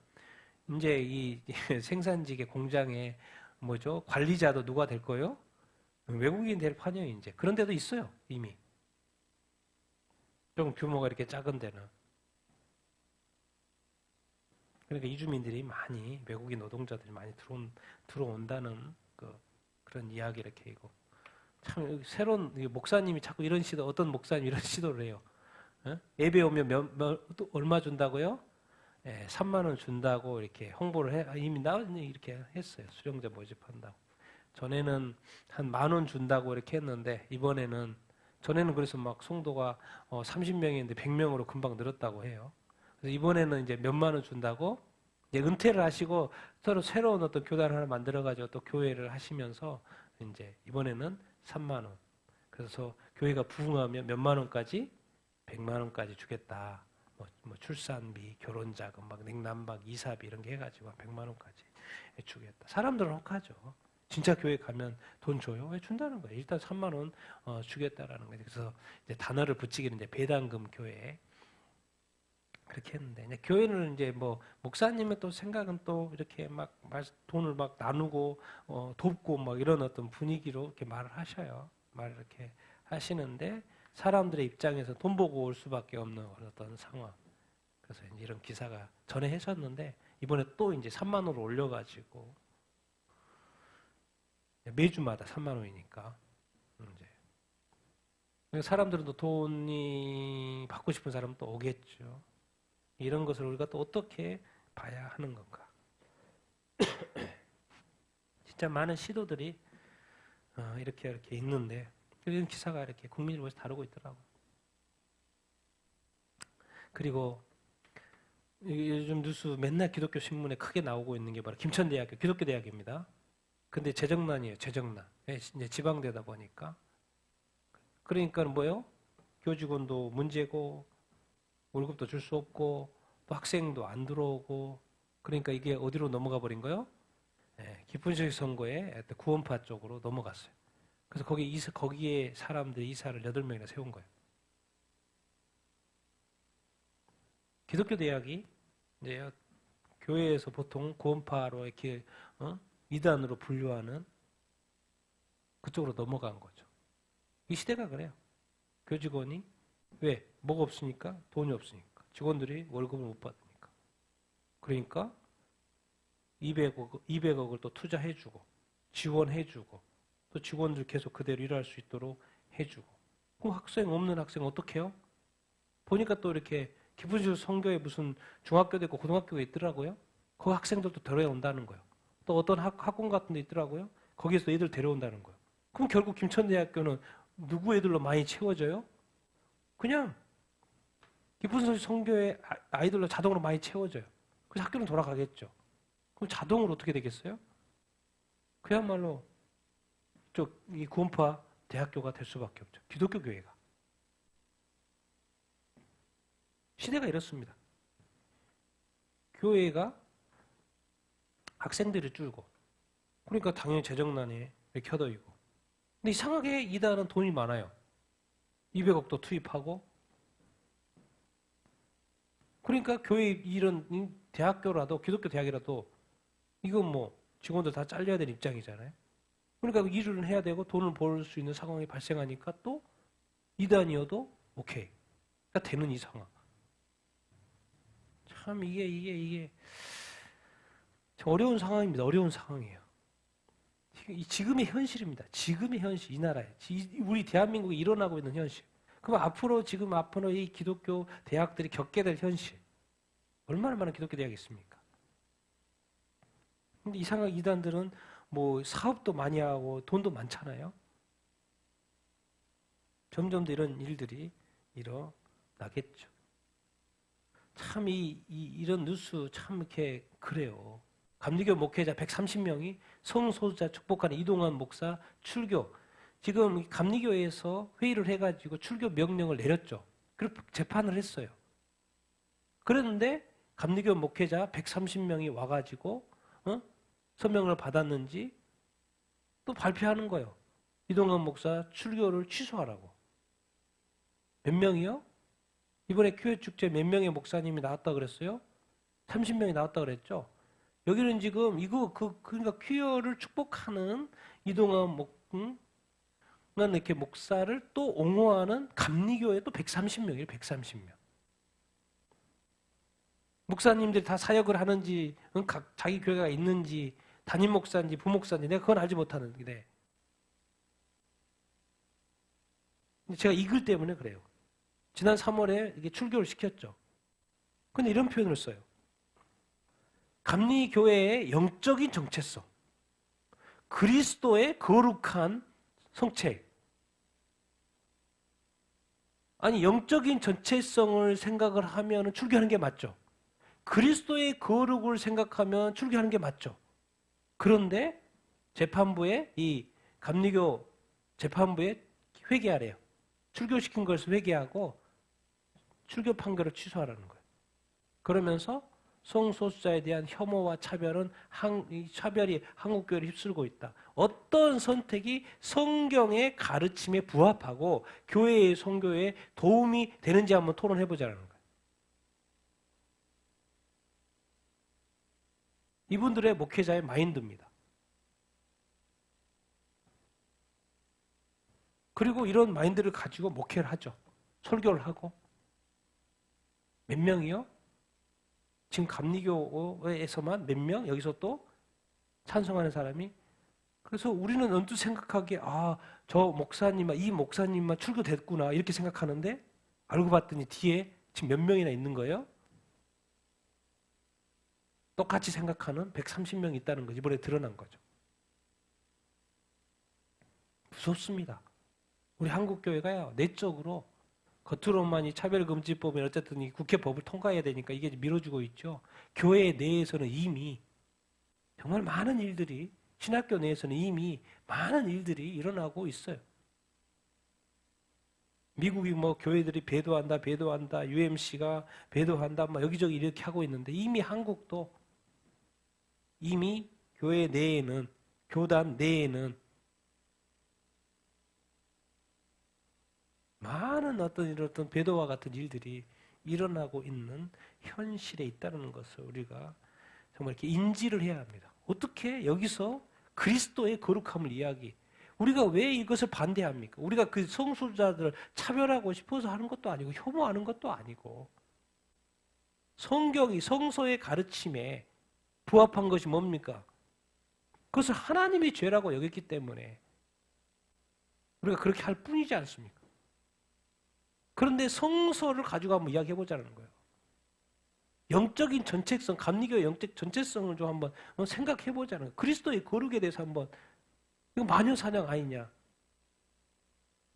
이제 이 생산직의 공장에 뭐죠 관리자도 누가 될 거예요? 외국인 될 판이에요 이제. 그런 데도 있어요 이미. 좀 규모가 이렇게 작은 데는. 그러니까 이주민들이 많이 외국인 노동자들이 많이 들어온다는 그런 이야기 이렇게 이거 참 새로운 목사님이 자꾸 이런 시도 어떤 목사님 이런 시도를 해요. 어? 예배 오면 얼마 준다고요? 예, 3만 원 준다고 이렇게 홍보를 해 이미 나왔네 이렇게 했어요. 수령자 모집한다고. 전에는 한 10,000원 준다고 이렇게 했는데 이번에는 전에는 그래서 막 성도가 30명이었는데 100명으로 금방 늘었다고 해요. 그래서 이번에는 이제 몇만 원 준다고 이제 은퇴를 하시고 서로 새로운 어떤 교단을 하나 만들어가지고 또 교회를 하시면서 이제 이번에는 3만 원. 그래서 교회가 부흥하면 몇만 원까지 100만 원까지 주겠다. 뭐 출산비, 결혼자금, 막 냉난방, 이사비 이런 게 해가지고 100만 원까지 주겠다. 사람들은 혹하죠. 진짜 교회 가면 돈 줘요? 왜 준다는 거예요? 일단 3만 원 주겠다라는 거예요. 그래서 이제 단어를 붙이기는 이제 배당금 교회 그렇게 했는데 이제 교회는 이제 뭐 목사님의 또 생각은 또 이렇게 막 돈을 막 나누고 돕고 막 이런 어떤 분위기로 이렇게 말을 하셔요. 말을 이렇게 하시는데 사람들의 입장에서 돈 보고 올 수밖에 없는 어떤 상황. 그래서 이제 이런 기사가 전에 했었는데 이번에 또 이제 3만 원으로 올려가지고 매주마다 3만 원이니까 이제 사람들은 또 돈이 받고 싶은 사람은 또 오겠죠. 이런 것을 우리가 또 어떻게 봐야 하는 건가? 진짜 많은 시도들이 이렇게 있는데 이런 기사가 이렇게 국민일보에서 다루고 있더라고요. 그리고 요즘 뉴스 맨날 기독교 신문에 크게 나오고 있는 게 바로 김천대학교 기독교 대학입니다. 근데 재정난이에요. 재정난. 이제 지방대다 보니까 그러니까 뭐요? 교직원도 문제고 월급도 줄 수 없고 또 학생도 안 들어오고 그러니까 이게 어디로 넘어가 버린 거예요? 기쁜소식 선거에 구원파 쪽으로 넘어갔어요. 그래서 거기에 사람들이 이사를 8명이나 세운 거예요. 기독교 대학이 이제 교회에서 보통 구원파로 이렇게 이단으로 분류하는 그쪽으로 넘어간 거죠. 이 시대가 그래요. 교직원이 왜? 뭐가 없으니까? 돈이 없으니까. 직원들이 월급을 못 받으니까. 그러니까 200억을 또 투자해주고 지원해주고 또 직원들 계속 그대로 일할 수 있도록 해주고 그럼 없는 학생 어떻게 해요? 보니까 또 이렇게 기쁘시고 성교에 무슨 중학교도 있고 고등학교가 있더라고요. 그 학생들도 데려온다는 거예요. 또 어떤 학원 같은 데 있더라고요. 거기에서 애들 데려온다는 거예요. 그럼 결국 김천대학교는 누구 애들로 많이 채워져요? 그냥 기쁜 성교의 아이들로 자동으로 많이 채워져요. 그래서 학교는 돌아가겠죠. 그럼 자동으로 어떻게 되겠어요? 그야말로 이 구원파 대학교가 될 수밖에 없죠. 기독교 교회가. 시대가 이렇습니다. 교회가 학생들이 줄고 그러니까 당연히 재정난에 켜더이고 근데 이상하게 이단은 돈이 많아요. 200억도 투입하고 그러니까 교회 이런 대학교라도 기독교 대학이라도 이건 뭐 직원들 다 잘려야 되는 입장이잖아요. 그러니까 일을 해야 되고 돈을 벌 수 있는 상황이 발생하니까 또 이단이어도 오케이. 그러니까 되는 이 상황. 참 이게 참 어려운 상황입니다. 어려운 상황이에요. 지금의 현실입니다. 지금의 현실 이 나라에 우리 대한민국에 일어나고 있는 현실. 그럼 앞으로 이 기독교 대학들이 겪게 될 현실 얼마나 많은 기독교 대학이 있습니까? 근데 이상하게 이단들은 뭐 사업도 많이 하고 돈도 많잖아요. 점점 더 이런 일들이 일어나겠죠. 참 이런 뉴스 참 이렇게 그래요. 감리교 목회자 130명이 성소수자 축복하는 이동환 목사 출교. 지금 감리교에서 회의를 해가지고 출교 명령을 내렸죠. 그리고 재판을 했어요. 그랬는데 감리교 목회자 130명이 와가지고 서명을 받았는지 또 발표하는 거예요. 이동관 목사 출교를 취소하라고. 몇 명이요? 이번에 교회 축제 몇 명의 목사님이 나왔다 그랬어요? 30명이 나왔다 그랬죠? 여기는 지금 그러니까 퀴어를 축복하는 이동관 이렇게 목사를 또 옹호하는 감리교회 또 130명이에요. 130명. 목사님들이 다 사역을 하는지, 각 자기 교회가 있는지, 담임 목사인지 부목사인지 내가 그건 알지 못하는데 제가 이글 때문에 그래요. 지난 3월에 이게 출교를 시켰죠. 근데 이런 표현을 써요. 감리교회의 영적인 정체성, 그리스도의 거룩한 성체. 아니, 영적인 정체성을 생각을 하면 출교하는 게 맞죠. 그리스도의 거룩을 생각하면 출교하는 게 맞죠. 그런데 재판부에 이 감리교 재판부에 회개하래요. 출교시킨 것을 회개하고 출교 판결을 취소하라는 거예요. 그러면서 성소수자에 대한 혐오와 차별이 한국교회를 휩쓸고 있다. 어떤 선택이 성경의 가르침에 부합하고 교회의 선교에 도움이 되는지 한번 토론해보자는 거예요. 이분들의 목회자의 마인드입니다. 그리고 이런 마인드를 가지고 목회를 하죠. 설교를 하고. 몇 명이요? 지금 감리교에서만 몇 명? 여기서 또 찬송하는 사람이. 그래서 우리는 언뜻 생각하기에 저 목사님만, 이 목사님만 출교됐구나 이렇게 생각하는데 알고 봤더니 뒤에 지금 몇 명이나 있는 거예요? 똑같이 생각하는 130명이 있다는 거 이번에 드러난 거죠. 무섭습니다. 우리 한국교회가요, 내적으로 겉으로만 이 차별금지법에 어쨌든 이 국회법을 통과해야 되니까 이게 미뤄지고 있죠. 교회 내에서는 이미 정말 많은 일들이, 신학교 내에서는 이미 많은 일들이 일어나고 있어요. 미국이 교회들이 배도한다, UMC가 배도한다, 여기저기 이렇게 하고 있는데 이미 한국도 이미 교회 내에는, 교단 내에는 많은 어떤 배도와 같은 일들이 일어나고 있는 현실에 있다는 것을 우리가 정말 이렇게 인지를 해야 합니다. 어떻게 여기서 그리스도의 거룩함을 우리가 왜 이것을 반대합니까? 우리가 그 성소자들을 차별하고 싶어서 하는 것도 아니고 혐오하는 것도 아니고 성경이 성서의 가르침에 부합한 것이 뭡니까? 그것을 하나님이 죄라고 여겼기 때문에 우리가 그렇게 할 뿐이지 않습니까? 그런데 성서를 가지고 한번 이야기해보자는 거예요. 영적인 전체성, 감리교의 영적 전체성을 좀 한번 생각해보자는 거예요. 그리스도의 거룩에 대해서 한번, 이거 마녀사냥 아니냐?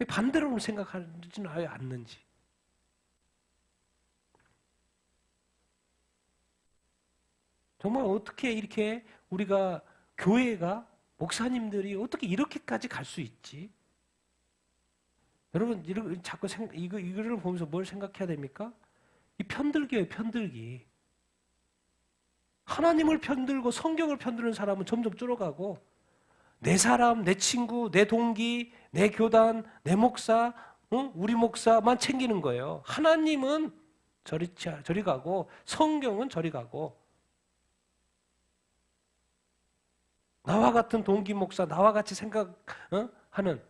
반대로 생각하지는 않는지. 정말 어떻게 이렇게 우리가 교회가, 목사님들이 어떻게 이렇게까지 갈 수 있지? 여러분, 자꾸 이거를 보면서 뭘 생각해야 됩니까? 이 편들기예요, 편들기. 하나님을 편들고 성경을 편드는 사람은 점점 줄어가고, 내 사람, 내 친구, 내 동기, 내 교단, 내 목사, 우리 목사만 챙기는 거예요. 하나님은 저리 가고, 성경은 저리 가고, 나와 같은 동기 목사, 나와 같이 생각하는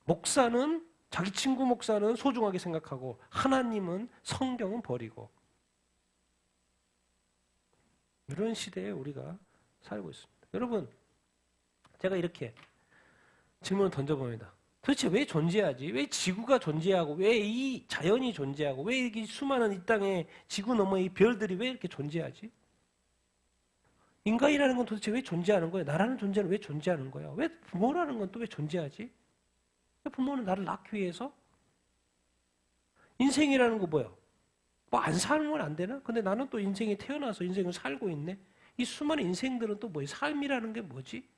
목사는, 자기 친구 목사는 소중하게 생각하고 하나님은, 성경은 버리고, 이런 시대에 우리가 살고 있습니다. 여러분, 제가 이렇게 질문을 던져봅니다. 도대체 왜 존재하지? 왜 지구가 존재하고, 왜 이 자연이 존재하고, 왜 이 수많은 이 땅에 지구 너머의 이 별들이 왜 이렇게 존재하지? 인간이라는 건 도대체 왜 존재하는 거예요? 나라는 존재는 왜 존재하는 거예요? 왜 부모라는 건 또 왜 존재하지? 부모는 나를 낳기 위해서? 인생이라는 거 뭐야? 안 살면 안 되나? 근데 나는 또 인생에 태어나서 인생을 살고 있네? 이 수많은 인생들은 또 뭐야? 삶이라는 게 뭐지?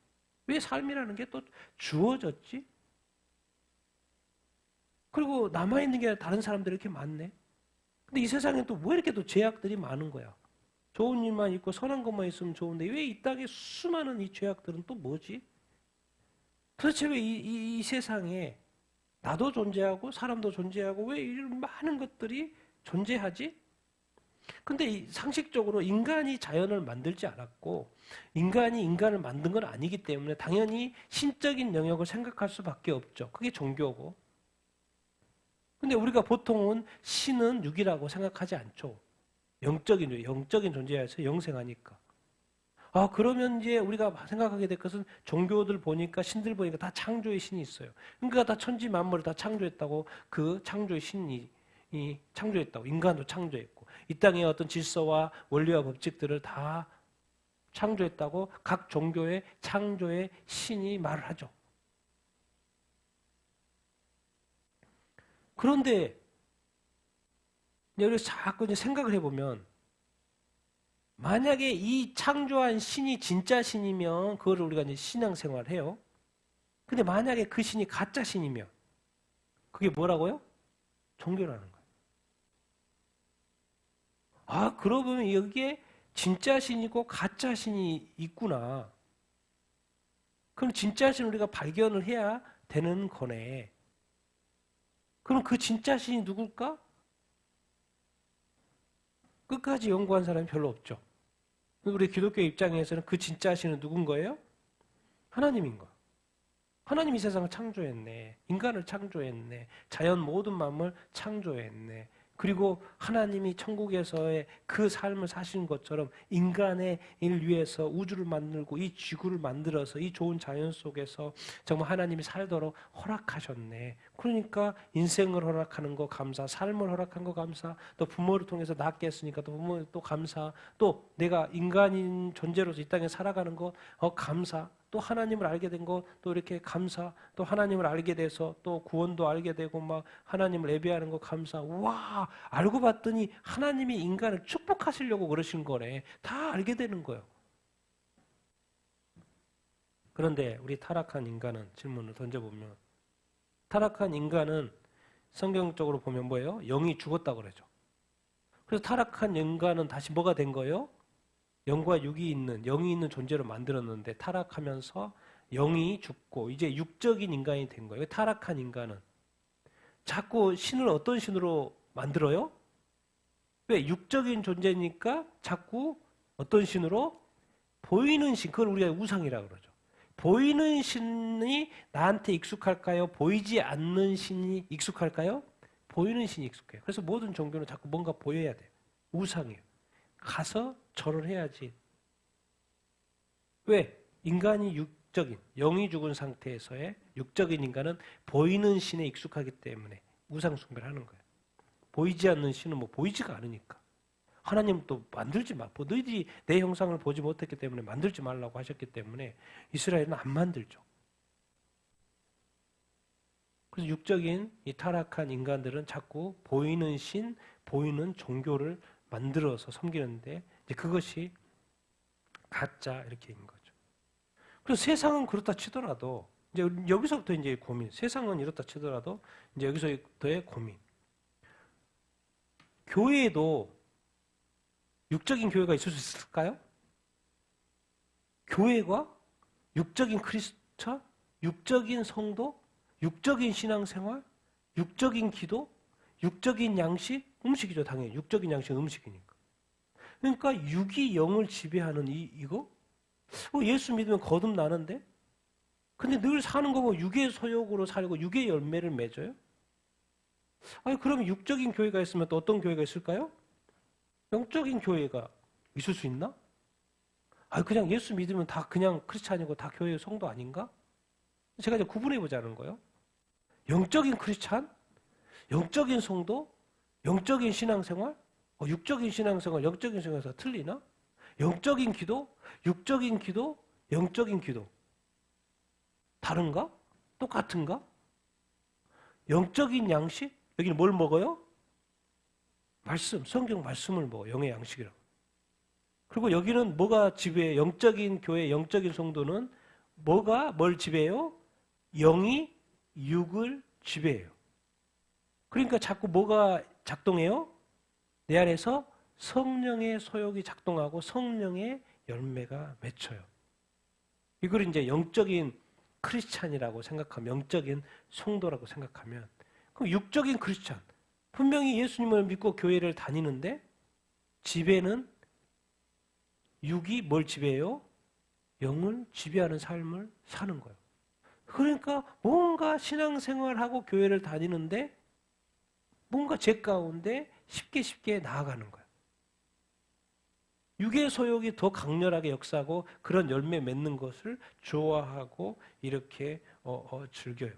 왜 삶이라는 게 또 주어졌지? 그리고 남아있는 게 다른 사람들이 이렇게 많네? 근데 이 세상에 또 왜 이렇게 또 제약들이 많은 거야? 좋은 일만 있고 선한 것만 있으면 좋은데 왜 이 땅에 수많은 이 죄악들은 또 뭐지? 도대체 왜 이 세상에 나도 존재하고 사람도 존재하고 왜 이런 많은 것들이 존재하지? 근데 상식적으로 인간이 자연을 만들지 않았고 인간이 인간을 만든 건 아니기 때문에 당연히 신적인 영역을 생각할 수밖에 없죠. 그게 종교고. 근데 우리가 보통은 신은 육이라고 생각하지 않죠. 영적인 존재에서 영생하니까. 아, 그러면 이제 우리가 생각하게 될 것은 종교들 보니까 신들 보니까 다 창조의 신이 있어요. 그러니까 다 천지 만물을 다 창조했다고 그 창조의 신이 창조했다고 인간도 창조했고 이 땅의 어떤 질서와 원리와 법칙들을 다 창조했다고 각 종교의 창조의 신이 말을 하죠. 그런데 여기서 자꾸 이제 생각을 해보면 만약에 이 창조한 신이 진짜 신이면 그거를 우리가 이제 신앙생활을 해요. 근데 만약에 그 신이 가짜 신이면 그게 뭐라고요? 종교라는 거예요. 아, 그러고 보면 여기에 진짜 신이고 가짜 신이 있구나. 그럼 진짜 신을 우리가 발견을 해야 되는 거네. 그럼 그 진짜 신이 누굴까? 끝까지 연구한 사람이 별로 없죠. 우리 기독교 입장에서는 그 진짜 신은 누군 거예요? 하나님인 거. 하나님이 세상을 창조했네. 인간을 창조했네. 자연 모든 만물 창조했네. 그리고 하나님이 천국에서의 그 삶을 사신 것처럼 인간의 일 위해서 우주를 만들고 이 지구를 만들어서 이 좋은 자연 속에서 정말 하나님이 살도록 허락하셨네. 그러니까 인생을 허락하는 거 감사, 삶을 허락한 거 감사, 또 부모를 통해서 낳게 했으니까 또 부모에 또 감사, 또 내가 인간인 존재로서 이 땅에 살아가는 거 감사, 또 하나님을 알게 된 거 또 이렇게 감사, 또 하나님을 알게 돼서 또 구원도 알게 되고 막 하나님을 예배하는 거 감사. 와, 알고 봤더니 하나님이 인간을 축복하시려고 그러신 거네. 다 알게 되는 거예요. 그런데 우리 타락한 인간은 질문을 던져보면 타락한 인간은 성경적으로 보면 뭐예요? 영이 죽었다고 그러죠. 그래서 타락한 인간은 다시 뭐가 된 거예요? 영과 육이 있는, 영이 있는 존재로 만들었는데 타락하면서 영이 죽고 이제 육적인 인간이 된 거예요. 타락한 인간은. 자꾸 신을 어떤 신으로 만들어요? 왜? 육적인 존재니까 자꾸 어떤 신으로? 보이는 신, 그걸 우리가 우상이라고 그러죠. 보이는 신이 나한테 익숙할까요? 보이지 않는 신이 익숙할까요? 보이는 신이 익숙해요. 그래서 모든 종교는 자꾸 뭔가 보여야 돼요. 우상이에요. 가서 절을 해야지. 왜? 인간이 육적인, 영이 죽은 상태에서의 육적인 인간은 보이는 신에 익숙하기 때문에 우상 숭배를 하는 거예요. 보이지 않는 신은 뭐 보이지가 않으니까. 하나님 또 만들지 마. 너희들이 내 형상을 보지 못했기 때문에 만들지 말라고 하셨기 때문에 이스라엘은 안 만들죠. 그래서 육적인 이 타락한 인간들은 자꾸 보이는 신, 보이는 종교를 만들어서 섬기는데 이제 그것이 가짜 이렇게 인 거죠. 그래서 세상은 그렇다 치더라도 이제 여기서부터 이제 고민. 세상은 이렇다 치더라도 이제 여기서부터의 고민. 교회에도 육적인 교회가 있을 수 있을까요? 교회가 육적인 크리스천, 육적인 성도, 육적인 신앙생활, 육적인 기도, 육적인 양식, 음식이죠 당연히. 육적인 양식은 음식이니까. 그러니까 육이 영을 지배하는 이거? 예수 믿으면 거듭나는데? 근데 늘 사는 거 보면 육의 소욕으로 살고 육의 열매를 맺어요? 아니 그러면 육적인 교회가 있으면 또 어떤 교회가 있을까요? 영적인 교회가 있을 수 있나? 아 그냥 예수 믿으면 다 그냥 크리스찬이고 다 교회 성도 아닌가? 제가 이제 구분해 보자는 거예요. 영적인 크리스찬, 영적인 성도, 영적인 신앙생활, 육적인 신앙생활, 영적인 신앙생활 틀리나? 영적인 기도, 육적인 기도, 영적인 기도 다른가? 똑같은가? 영적인 양식? 여기는 뭘 먹어요? 말씀, 성경 말씀을 먹어. 영의 양식이라고. 그리고 여기는 뭐가 지배해? 영적인 교회, 영적인 성도는 뭘 지배해요? 영이 육을 지배해요. 그러니까 자꾸 뭐가 작동해요? 내 안에서 성령의 소욕이 작동하고 성령의 열매가 맺혀요. 이걸 이제 영적인 크리스찬이라고 생각하면, 영적인 성도라고 생각하면, 그럼 육적인 크리스찬, 분명히 예수님을 믿고 교회를 다니는데 집에는 육이 뭘 지배해요? 영을 지배하는 삶을 사는 거예요. 그러니까 뭔가 신앙생활하고 교회를 다니는데 뭔가 죄 가운데 쉽게 나아가는 거예요. 육의 소욕이 더 강렬하게 역사하고 그런 열매 맺는 것을 좋아하고 이렇게 즐겨요.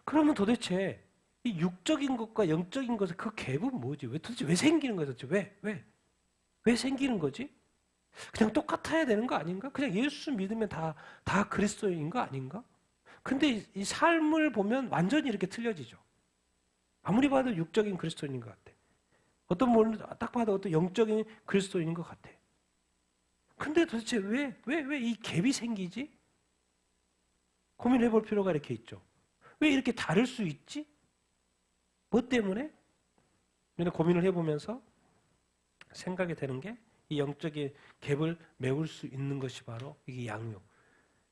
그러면 도대체 이 육적인 것과 영적인 것의 그 갭은 뭐지? 도대체 왜 생기는 거야? 도대체 왜 생기는 거지? 그냥 똑같아야 되는 거 아닌가? 그냥 예수 믿으면 다 그리스도인인 거 아닌가? 근데 이 삶을 보면 완전히 이렇게 틀려지죠. 아무리 봐도 육적인 그리스도인인 것 같아. 어떤 분은 딱 봐도 어떤 영적인 그리스도인인 것 같아. 근데 도대체 왜 이 갭이 생기지? 고민해 볼 필요가 이렇게 있죠. 왜 이렇게 다를 수 있지? 뭐 때문에? 고민을 해보면서 생각이 되는 게 이 영적인 갭을 메울 수 있는 것이 바로 이게 양육.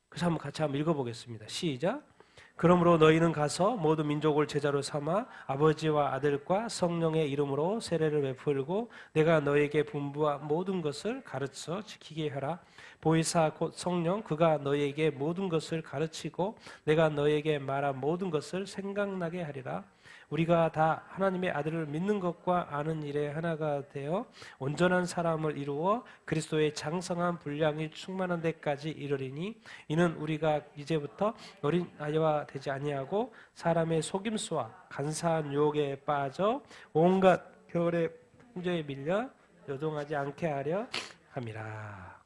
그래서 같이 한번 읽어보겠습니다. 시작. 그러므로 너희는 가서 모든 민족을 제자로 삼아 아버지와 아들과 성령의 이름으로 세례를 베풀고 내가 너에게 분부한 모든 것을 가르쳐 지키게 하라. 보혜사 곧 성령 그가 너에게 모든 것을 가르치고 내가 너에게 말한 모든 것을 생각나게 하리라. 우리가 다 하나님의 아들을 믿는 것과 아는 일에 하나가 되어 온전한 사람을 이루어 그리스도의 장성한 분량이 충만한 데까지 이르리니 이는 우리가 이제부터 어린 아이와 되지 아니하고 사람의 속임수와 간사한 유혹에 빠져 온갖 결의 풍조에 밀려 요동하지 않게 하려 함이라.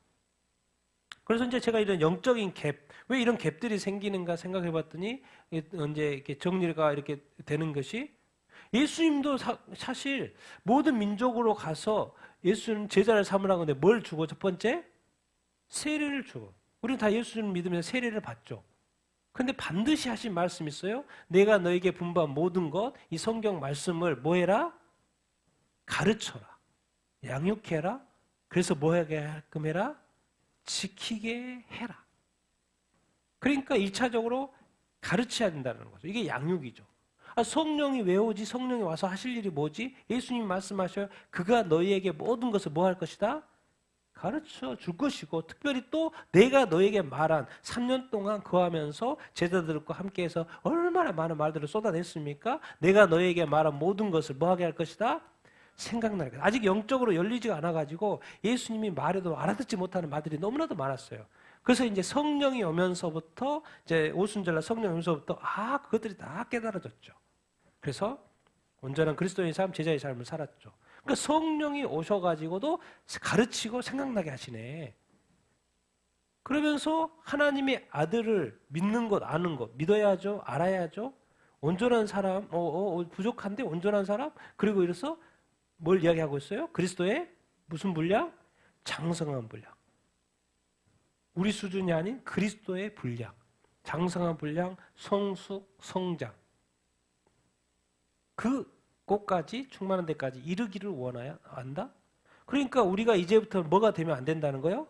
그래서 이제 제가 이런 영적인 갭, 왜 이런 갭들이 생기는가 생각해 봤더니 이제 이렇게 정리가 이렇게 되는 것이 예수님도 사실 모든 민족으로 가서 예수님 제자를 삼으라고 하는데 뭘 주고 첫 번째? 세례를 주고. 우리는 다 예수님 믿으면서 세례를 받죠. 근데 반드시 하신 말씀이 있어요. 내가 너에게 분부한 모든 것, 이 성경 말씀을 뭐 해라? 가르쳐라. 양육해라. 그래서 뭐 하게끔 해라? 지키게 해라. 그러니까 1차적으로 가르쳐야 된다는 거죠. 이게 양육이죠. 성령이 왜 오지? 성령이 와서 하실 일이 뭐지? 예수님이 말씀하셔요. 그가 너희에게 모든 것을 뭐 할 것이다? 가르쳐 줄 것이고 특별히 또 내가 너에게 말한 3년 동안 거하면서 제자들과 함께해서 얼마나 많은 말들을 쏟아냈습니까? 내가 너에게 말한 모든 것을 뭐 하게 할 것이다? 생각날 거다. 아직 영적으로 열리지가 않아가지고 예수님이 말해도 알아듣지 못하는 말들이 너무나도 많았어요. 그래서 이제 성령이 오면서부터 이제 오순절날 성령이 오면서부터 그것들이 다 깨달아졌죠. 그래서 온전한 그리스도의 삶, 제자의 삶을 살았죠. 그러니까 성령이 오셔가지고도 가르치고 생각나게 하시네. 그러면서 하나님의 아들을 믿는 것, 아는 것, 믿어야죠, 알아야죠. 온전한 사람, 부족한데 온전한 사람? 그리고 이래서 뭘 이야기하고 있어요? 그리스도의 무슨 분량? 장성한 분량. 우리 수준이 아닌 그리스도의 분량. 장성한 분량, 성숙, 성장. 그곳까지 충만한 데까지 이르기를 원해야 한다? 그러니까 우리가 이제부터 뭐가 되면 안 된다는 거예요?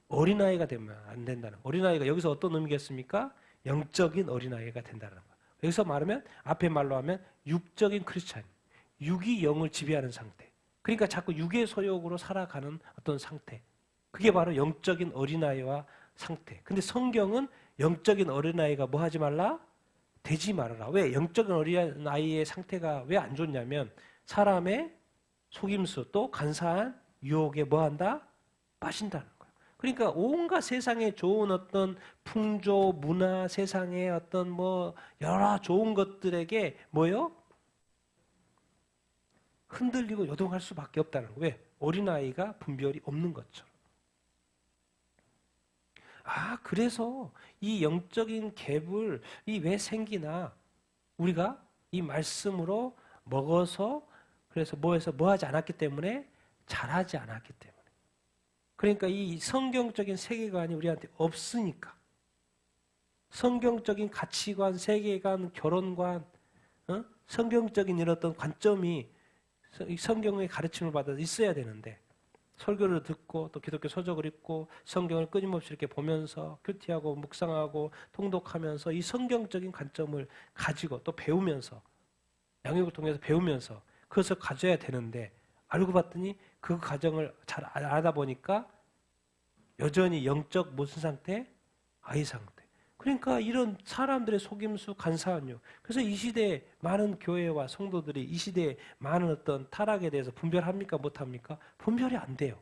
어린아이가 되면 안 된다는 거예요. 어린아이가 여기서 어떤 의미겠습니까? 영적인 어린아이가 된다는 거예요. 여기서 말하면 앞에 말로 하면 육적인 크리스찬. 육이 영을 지배하는 상태. 그러니까 자꾸 육의 소욕으로 살아가는 어떤 상태. 그게 바로 영적인 어린아이와 상태. 근데 성경은 영적인 어린아이가 뭐 하지 말라? 되지 말아라. 왜? 영적인 어린아이의 상태가 왜 안 좋냐면 사람의 속임수 또 간사한 유혹에 뭐 한다? 빠진다는 거예요. 그러니까 온갖 세상에 좋은 어떤 풍조, 문화, 세상의 어떤 뭐 여러 좋은 것들에게 뭐요? 흔들리고 요동할 수밖에 없다는 거예요. 왜? 어린아이가 분별이 없는 것처럼. 그래서 이 영적인 갭을 왜 생기나? 우리가 이 말씀으로 먹어서 그래서 뭐해서 뭐 하지 않았기 때문에 잘하지 않았기 때문에. 그러니까 이 성경적인 세계관이 우리한테 없으니까. 성경적인 가치관, 세계관, 결혼관, 성경적인 이런 어떤 관점이 이 성경의 가르침을 받아 있어야 되는데 설교를 듣고 또 기독교 서적을 읽고 성경을 끊임없이 이렇게 보면서 큐티하고 묵상하고 통독하면서 이 성경적인 관점을 가지고 또 배우면서 양육을 통해서 배우면서 그것을 가져야 되는데 알고 봤더니 그 과정을 잘 알아다 보니까 여전히 영적 무슨 상태? 아이 상태. 그러니까 이런 사람들의 속임수 간사한요. 그래서 이 시대에 많은 교회와 성도들이 이 시대에 많은 어떤 타락에 대해서 분별합니까? 못합니까? 분별이 안 돼요.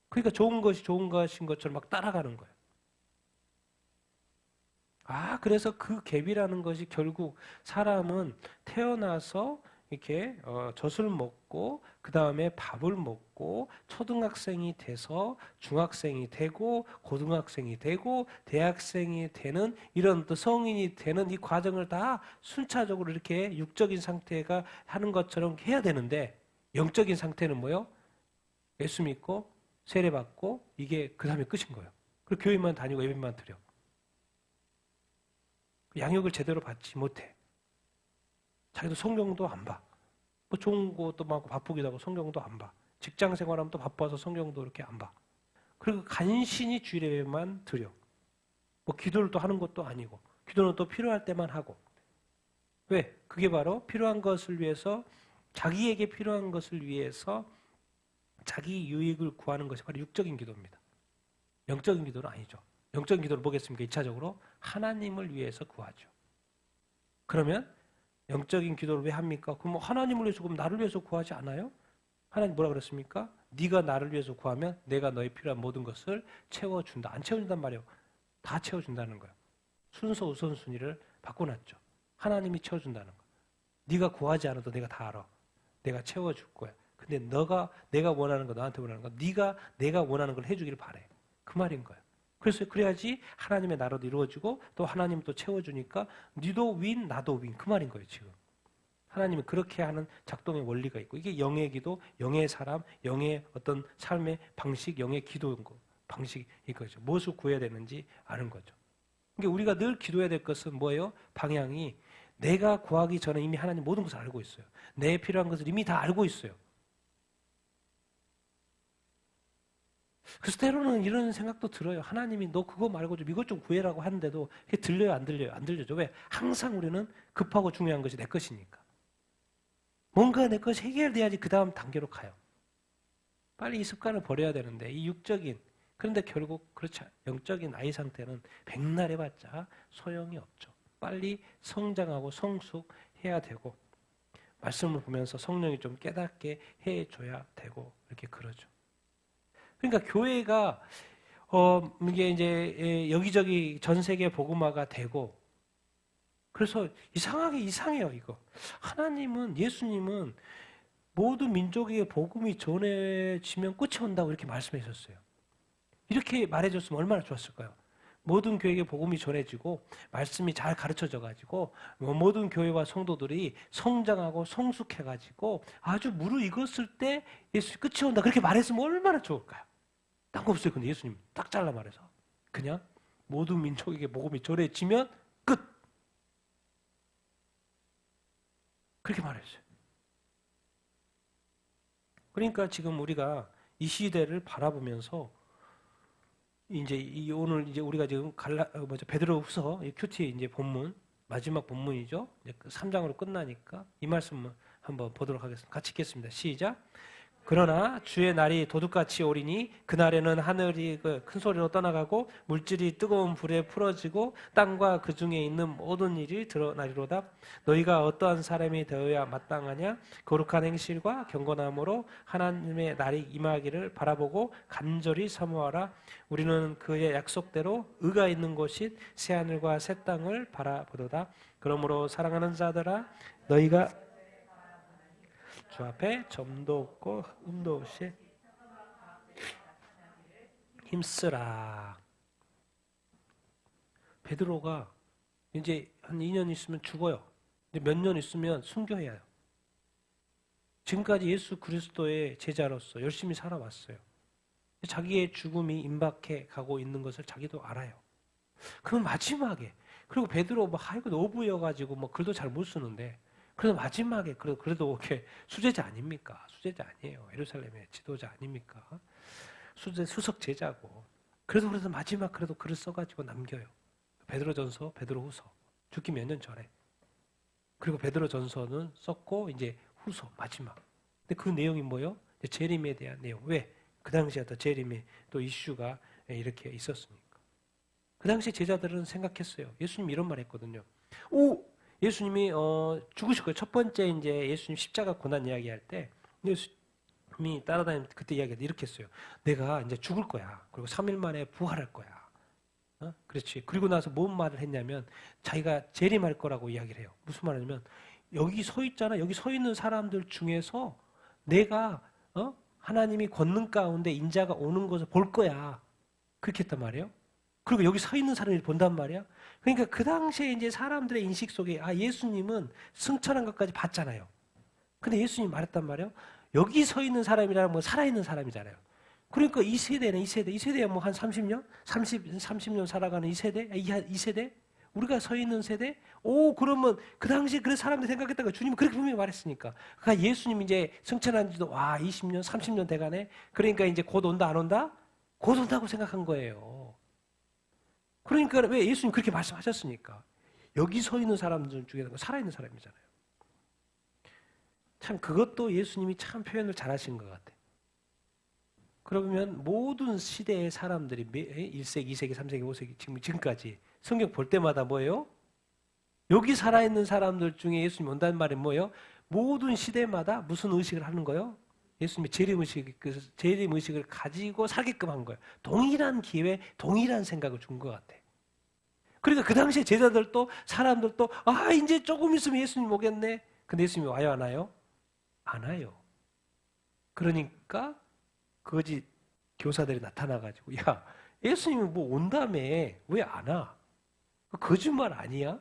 그러니까 좋은 것이 좋은 것인 것처럼 막 따라가는 거예요. 그래서 그 갭이라는 것이 결국 사람은 태어나서 이렇게 젖을 먹고 그 다음에 밥을 먹고 초등학생이 돼서 중학생이 되고 고등학생이 되고 대학생이 되는 이런 또 성인이 되는 이 과정을 다 순차적으로 이렇게 육적인 상태가 하는 것처럼 해야 되는데 영적인 상태는 뭐요? 예수 믿고 세례 받고 이게 그 다음에 끝인 거예요. 그리고 교회만 다니고 예배만 드려. 양육을 제대로 받지 못해. 자기도 성경도 안 봐. 뭐 좋은 것도 많고 바쁘기도 하고 성경도 안 봐. 직장 생활하면 또 바빠서 성경도 이렇게 안 봐. 그리고 간신히 주일 예배만 드려. 뭐 기도를 또 하는 것도 아니고 기도는 또 필요할 때만 하고. 왜? 그게 바로 필요한 것을 위해서 자기에게 필요한 것을 위해서 자기 유익을 구하는 것이 바로 육적인 기도입니다. 영적인 기도는 아니죠. 영적인 기도를 보겠습니까? 2차적으로 하나님을 위해서 구하죠. 그러면 영적인 기도를 왜 합니까? 그럼 하나님을 위해서 그럼 나를 위해서 구하지 않아요? 하나님 뭐라 그랬습니까? 네가 나를 위해서 구하면 내가 너의 필요한 모든 것을 채워준다. 안 채워준단 말이에요. 다 채워준다는 거예요. 순서 우선순위를 바꿔놨죠. 하나님이 채워준다는 거예요. 네가 구하지 않아도 내가 다 알아. 내가 채워줄 거야. 근데 너가 내가 원하는 거 너한테 원하는 거 네가 내가 원하는 걸 해주기를 바래. 그 말인 거예요. 그래서 그래야지 하나님의 나라도 이루어지고 또 하나님 또 채워주니까 니도 윈 나도 윈 그 말인 거예요 지금. 하나님은 그렇게 하는 작동의 원리가 있고 이게 영의 기도, 영의 사람, 영의 어떤 삶의 방식, 영의 기도 방식인 거죠. 무엇을 구해야 되는지 아는 거죠. 그러니까 우리가 늘 기도해야 될 것은 뭐예요? 방향이 내가 구하기 전에 이미 하나님 모든 것을 알고 있어요. 내 필요한 것을 이미 다 알고 있어요. 그래서 때로는 이런 생각도 들어요. 하나님이 너 그거 말고 좀 이것 좀 구해라고 하는데도 그게 들려요? 안 들려요? 안 들려죠. 왜? 항상 우리는 급하고 중요한 것이 내 것이니까. 뭔가 내 것이 해결돼야지 그 다음 단계로 가요. 빨리 이 습관을 버려야 되는데 이 육적인 그런데 결국 그렇지 영적인 아이 상태는 백날 해봤자 소용이 없죠. 빨리 성장하고 성숙해야 되고 말씀을 보면서 성령이 좀 깨닫게 해줘야 되고 이렇게 그러죠. 그러니까 교회가 이게 이제 여기저기 전 세계 복음화가 되고 그래서 이상해요 이거. 하나님은 예수님은 모든 민족에게 복음이 전해지면 끝이 온다고 이렇게 말씀하셨어요. 이렇게 말해줬으면 얼마나 좋았을까요? 모든 교회에게 복음이 전해지고 말씀이 잘 가르쳐져 가지고 모든 교회와 성도들이 성장하고 성숙해 가지고 아주 무르익었을 때 예수 끝이 온다 그렇게 말했으면 얼마나 좋을까요? 딴 거 없어요. 근데 예수님 딱 잘라 말해서 그냥 모든 민족에게 복음이 전해지면 끝 그렇게 말했어요. 그러니까 지금 우리가 이 시대를 바라보면서 이제 오늘 이제 우리가 지금 베드로후서 큐티의 이제 본문 마지막 본문이죠. 이제 3장으로 끝나니까 이 말씀 한번 보도록 하겠습니다. 같이 읽겠습니다. 시작. 그러나 주의 날이 도둑같이 오리니 그날에는 하늘이 큰 소리로 떠나가고 물질이 뜨거운 불에 풀어지고 땅과 그 중에 있는 모든 일이 드러나리로다. 너희가 어떠한 사람이 되어야 마땅하냐? 거룩한 행실과 경건함으로 하나님의 날이 임하기를 바라보고 간절히 사모하라. 우리는 그의 약속대로 의가 있는 곳인 새하늘과 새 땅을 바라보도다. 그러므로 사랑하는 자들아 너희가 주 앞에 점도 없고 흠도 없이 힘쓰라. 베드로가 이제 한 2년 있으면 죽어요. 이제 몇 년 있으면 순교해야 해요. 지금까지 예수 그리스도의 제자로서 열심히 살아왔어요. 자기의 죽음이 임박해 가고 있는 것을 자기도 알아요. 그럼 마지막에 그리고 베드로 아이고 노부여가지고 글도 잘 못 쓰는데 그래서 마지막에 그래도 이렇게 수제자 아닙니까? 수제자 아니에요. 예루살렘의 지도자 아닙니까? 수석 제자고. 그래서 마지막 그래도 글을 써가지고 남겨요. 베드로전서, 베드로후서. 죽기 몇 년 전에. 그리고 베드로전서는 썼고 이제 후서 마지막. 근데 그 내용이 뭐요? 재림에 대한 내용. 왜? 그 당시에 또 재림의 또 이슈가 이렇게 있었으니까. 그 당시 제자들은 생각했어요. 예수님 이런 말 했거든요. 예수님이 죽으실 거예요. 첫 번째 이제 예수님 십자가 고난 이야기할 때 예수님이 따라다니면서 그때 이야기할 때 이렇게 했어요. 내가 이제 죽을 거야. 그리고 3일 만에 부활할 거야. 그렇지. 그리고 나서 뭔 말을 했냐면 자기가 재림할 거라고 이야기를 해요. 무슨 말이냐면 여기 서 있잖아. 여기 서 있는 사람들 중에서 내가 하나님이 권능 가운데 인자가 오는 것을 볼 거야. 그렇게 했단 말이에요. 그리고 여기 서 있는 사람이 본단 말이야. 그러니까 그 당시에 이제 사람들의 인식 속에 예수님은 승천한 것까지 봤잖아요. 근데 예수님이 말했단 말이에요. 여기 서 있는 사람이라는 건 살아있는 사람이잖아요. 그러니까 이 세대야 뭐 한 30년? 30년 살아가는 이 세대? 우리가 서 있는 세대? 그러면 그 당시에 그래 사람들이 생각했다가 주님이 그렇게 분명히 말했으니까. 그러니까 예수님 이제 승천한 지도 20년, 30년 돼가네? 그러니까 이제 곧 온다, 안 온다? 곧 온다고 생각한 거예요. 그러니까 왜 예수님 그렇게 말씀하셨으니까. 여기 서 있는 사람들 중에 살아있는 사람이잖아요. 참 그것도 예수님이 참 표현을 잘하신 것 같아요. 그러면 모든 시대의 사람들이 1세기, 2세기, 3세기, 5세기 지금까지 성경 볼 때마다 뭐예요? 여기 살아있는 사람들 중에 예수님 온다는 말이 뭐예요? 모든 시대마다 무슨 의식을 하는 거예요? 예수님이 재림 의식을 가지고 살게끔 한 거예요. 동일한 기회, 동일한 생각을 준 것 같아. 그러니까 그 당시에 제자들도 사람들도 이제 조금 있으면 예수님 오겠네. 근데 예수님이 와요, 안 와요? 안 와요. 그러니까 거짓 교사들이 나타나가지고 예수님이 뭐 온다며 왜 안 와? 거짓말 아니야?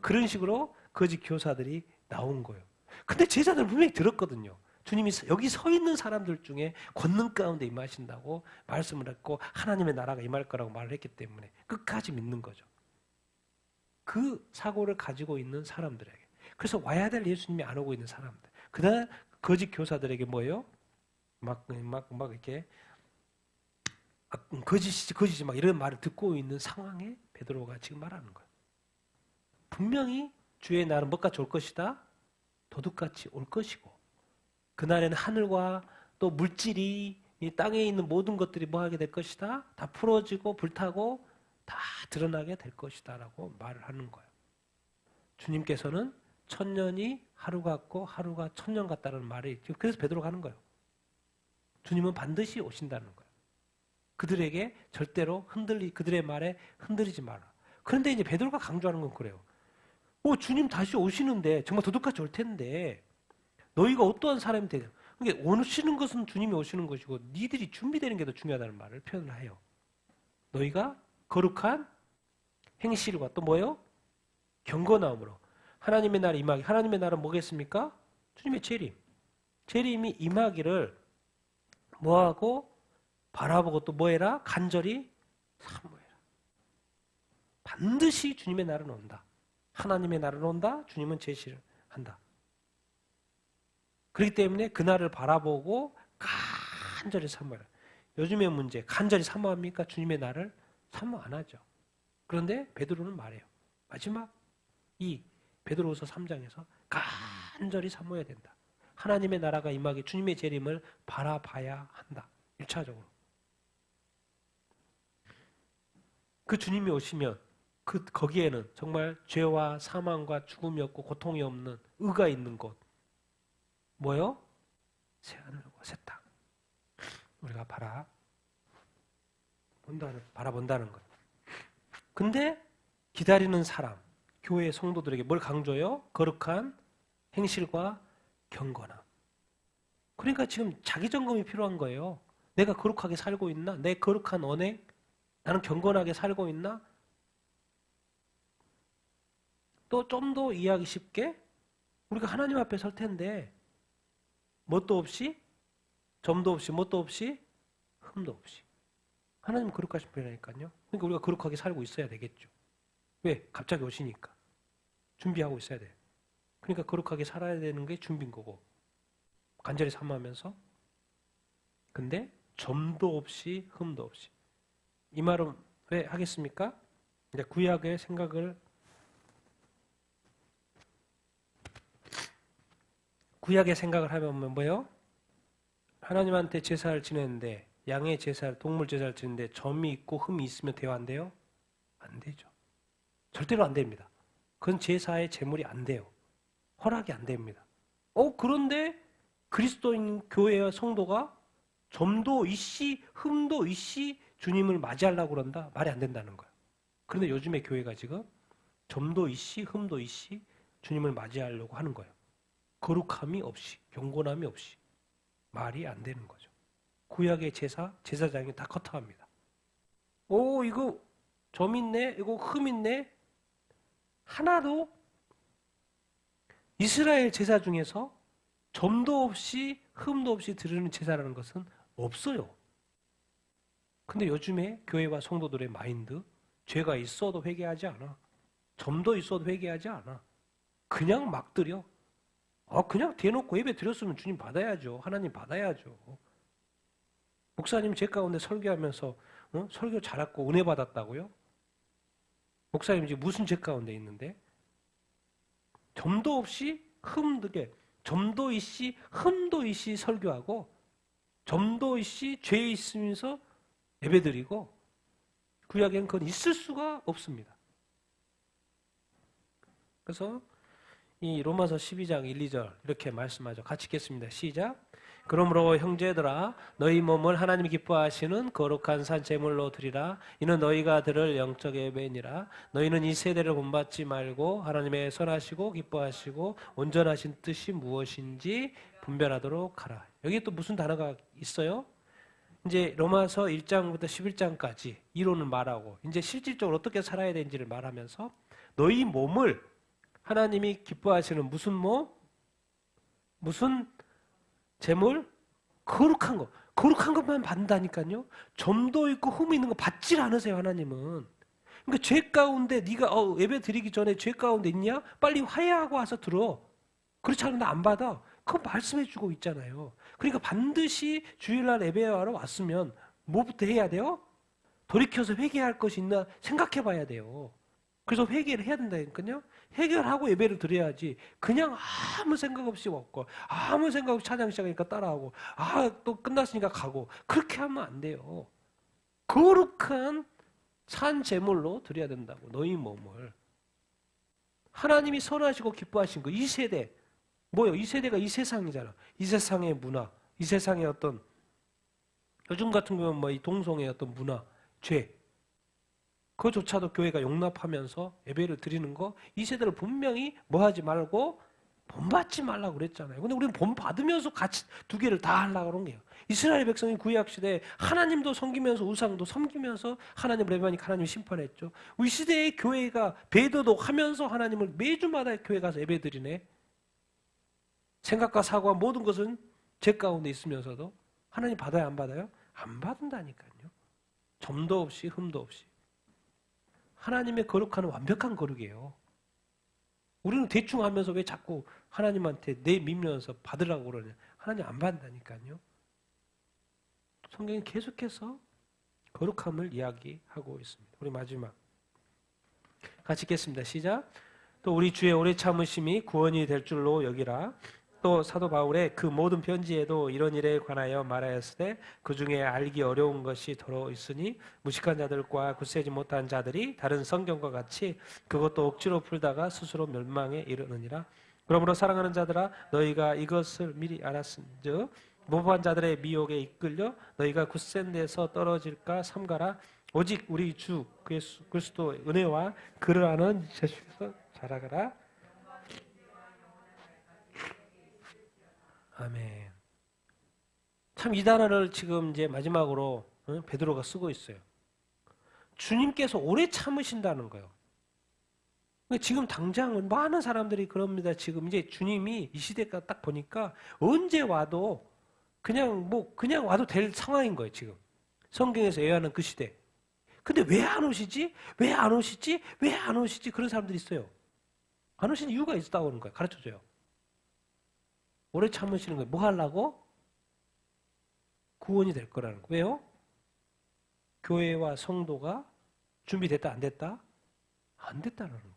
그런 식으로 거짓 교사들이 나온 거예요. 근데 제자들은 분명히 들었거든요. 주님이 여기 서 있는 사람들 중에 권능 가운데 임하신다고 말씀을 했고 하나님의 나라가 임할 거라고 말을 했기 때문에 끝까지 믿는 거죠. 그 사고를 가지고 있는 사람들에게. 그래서 와야 될 예수님이 안 오고 있는 사람들. 그다음 거짓 교사들에게 뭐예요? 막 이렇게 거짓이 막 이런 말을 듣고 있는 상황에 베드로가 지금 말하는 거예요. 분명히 주의 날은 뭐같이 올 것이다? 도둑같이 올 것이고 그날에는 하늘과 또 물질이 이 땅에 있는 모든 것들이 뭐 하게 될 것이다? 다 풀어지고 불타고 다 드러나게 될 것이다 라고 말을 하는 거예요. 주님께서는 1000년이 하루 같고 하루가 1000년 같다는 말이 그래서 베드로가 하는 거예요. 주님은 반드시 오신다는 거예요. 그들에게 절대로 그들의 말에 흔들리지 마라. 그런데 이제 베드로가 강조하는 건 그래요. 주님 다시 오시는데 정말 도둑같이 올 텐데 너희가 어떠한 사람이 되냐. 그러니까 오시는 것은 주님이 오시는 것이고 니들이 준비되는 게 더 중요하다는 말을 표현을 해요. 너희가 거룩한 행실과 또 뭐예요? 경건함으로 하나님의 날이 임하기. 하나님의 날은 뭐겠습니까? 주님의 재림. 재림이 임하기를 뭐하고 바라보고 또 뭐해라? 간절히 사모해라. 반드시 주님의 날은 온다. 하나님의 날은 온다. 주님은 제시를 한다. 그렇기 때문에 그 날을 바라보고 간절히 사모해라. 요즘의 문제, 간절히 사모합니까? 주님의 날을 사모 안 하죠. 그런데 베드로는 말해요. 마지막 이 베드로후서 3장에서 간절히 사모해야 된다. 하나님의 나라가 임하기 주님의 재림을 바라봐야 한다. 1차적으로. 그 주님이 오시면 거기에는 정말 죄와 사망과 죽음이 없고 고통이 없는 의가 있는 곳. 뭐요? 새하늘과 새 땅. 우리가 바라본다는 것. 근데 기다리는 사람, 교회 성도들에게 뭘 강조해요? 거룩한 행실과 경건함. 그러니까 지금 자기 점검이 필요한 거예요. 내가 거룩하게 살고 있나? 내 거룩한 언행? 나는 경건하게 살고 있나? 또 좀 더 이해하기 쉽게 우리가 하나님 앞에 설 텐데 뭣도 없이, 점도 없이, 뭣도 없이, 흠도 없이. 하나님은 거룩하신 분이라니까요. 그러니까 우리가 거룩하게 살고 있어야 되겠죠. 왜? 갑자기 오시니까. 준비하고 있어야 돼요. 그러니까 거룩하게 살아야 되는 게 준비인 거고 간절히 사모하면서. 근데 점도 없이 흠도 없이. 이 말은 왜 하겠습니까? 이제 구약의 생각을 하면 뭐예요? 하나님한테 제사를 지냈는데 양의 제사를 동물 제사를 지냈는데 점이 있고 흠이 있으면 돼요, 안 돼요? 안 되죠. 절대로 안 됩니다. 그건 제사의 제물이 안 돼요. 허락이 안 됩니다. 그런데 그리스도인 교회와 성도가 점도 있이 흠도 있이 주님을 맞이하려고 그런다? 말이 안 된다는 거예요. 그런데 요즘의 교회가 지금 점도 있이 흠도 있이 주님을 맞이하려고 하는 거예요. 거룩함이 없이 경건함이 없이 말이 안 되는 거죠. 구약의 제사장이 다 커터합니다. 이거 점 있네? 이거 흠 있네? 하나도 이스라엘 제사 중에서 점도 없이 흠도 없이 드리는 제사라는 것은 없어요. 근데 요즘에 교회와 성도들의 마인드, 죄가 있어도 회개하지 않아. 점도 있어도 회개하지 않아. 그냥 막 드려. 그냥 대놓고 예배 드렸으면 주님 받아야죠. 하나님 받아야죠. 목사님 제 가운데 설교하면서 설교 잘했고 은혜 받았다고요? 목사님 지금 무슨 죄 가운데 있는데? 점도 없이 점도 있이 흠도 있이 설교하고 점도 있이 죄 있으면서 예배드리고 구약엔 그건 있을 수가 없습니다. 그래서 이 로마서 12장 1, 2절 이렇게 말씀하죠. 같이 읽겠습니다. 시작. 그러므로 형제들아 너희 몸을 하나님이 기뻐하시는 거룩한 산 제물로 드리라. 이는 너희가 들을 영적 예배니라. 너희는 이 세대를 본받지 말고 하나님의 선하시고 기뻐하시고 온전하신 뜻이 무엇인지 분별하도록 하라. 여기 또 무슨 단어가 있어요? 이제 로마서 1장부터 11장까지 이론을 말하고 이제 실질적으로 어떻게 살아야 되는지를 말하면서 너희 몸을 하나님이 기뻐하시는 무슨 몸? 무슨 제물? 거룩한 거. 거룩한 것만 받는다니까요. 점도 있고 흠이 있는 거 받질 않으세요, 하나님은. 그러니까 죄 가운데 네가 예배 드리기 전에 죄 가운데 있냐? 빨리 화해하고 와서 들어. 그렇지 않으면 나 안 받아. 그거 말씀해 주고 있잖아요. 그러니까 반드시 주일날 예배하러 왔으면 뭐부터 해야 돼요? 돌이켜서 회개할 것이 있나 생각해 봐야 돼요. 그래서 회개를 해야 된다니까요. 해결하고 예배를 드려야지 그냥 아무 생각 없이 먹고 아무 생각 없이 찬양 시작하니까 따라하고 또 끝났으니까 가고 그렇게 하면 안 돼요. 거룩한 산 제물로 드려야 된다고. 너희 몸을 하나님이 선하시고 기뻐하신 거. 이 세대 뭐요? 이 세대가 이 세상이잖아. 이 세상의 문화, 이 세상의 어떤 요즘 같은 경우는 뭐 이 동성의 어떤 문화, 죄 그조차도 교회가 용납하면서 예배를 드리는 거, 이 세대를 분명히 뭐 하지 말고 본받지 말라고 그랬잖아요. 근데 우리는 본받으면서 같이 두 개를 다 하려고 그런 거예요. 이스라엘 백성이 구약시대에 하나님도 섬기면서 우상도 섬기면서 하나님을 예배하니까 하나님이 심판했죠. 우리 시대의 교회가 배도독 하면서 하나님을 매주마다 교회 가서 예배 드리네. 생각과 사고와 모든 것은 제 가운데 있으면서도 하나님 받아요, 안 받아요? 안 받는다니까요. 점도 없이 흠도 없이. 하나님의 거룩한 완벽한 거룩이에요. 우리는 대충 하면서 왜 자꾸 하나님한테 내밀면서 받으라고 그러냐. 하나님 안 받는다니까요. 성경이 계속해서 거룩함을 이야기하고 있습니다. 우리 마지막 같이 읽겠습니다. 시작. 또 우리 주의 오래 참으심이 구원이 될 줄로 여기라. 또 사도 바울의 그 모든 편지에도 이런 일에 관하여 말하였으되 그 중에 알기 어려운 것이 더러 있으니 무식한 자들과 굳세지 못한 자들이 다른 성경과 같이 그것도 억지로 풀다가 스스로 멸망에 이르느니라. 그러므로 사랑하는 자들아 너희가 이것을 미리 알았은즉 모범한 자들의 미혹에 이끌려 너희가 굳센 데서 떨어질까 삼가라. 오직 우리 주 그리스도 은혜와 그를 아는 지식에서 자라가라. 아멘. 참 이 단어를 지금 이제 마지막으로 베드로가 쓰고 있어요. 주님께서 오래 참으신다는 거예요. 지금 당장은 많은 사람들이 그럽니다. 지금 이제 주님이 이 시대가 딱 보니까 언제 와도 그냥 와도 될 상황인 거예요, 지금. 성경에서 예언하는 그 시대. 근데 왜 안 오시지? 왜 안 오시지? 왜 안 오시지? 그런 사람들이 있어요. 안 오시는 이유가 있다고 하는 거예요. 가르쳐줘요. 오래 참으시는 거예요. 뭐 하려고? 구원이 될 거라는 거예요. 왜요? 교회와 성도가 준비됐다 안 됐다? 안 됐다는 거예요.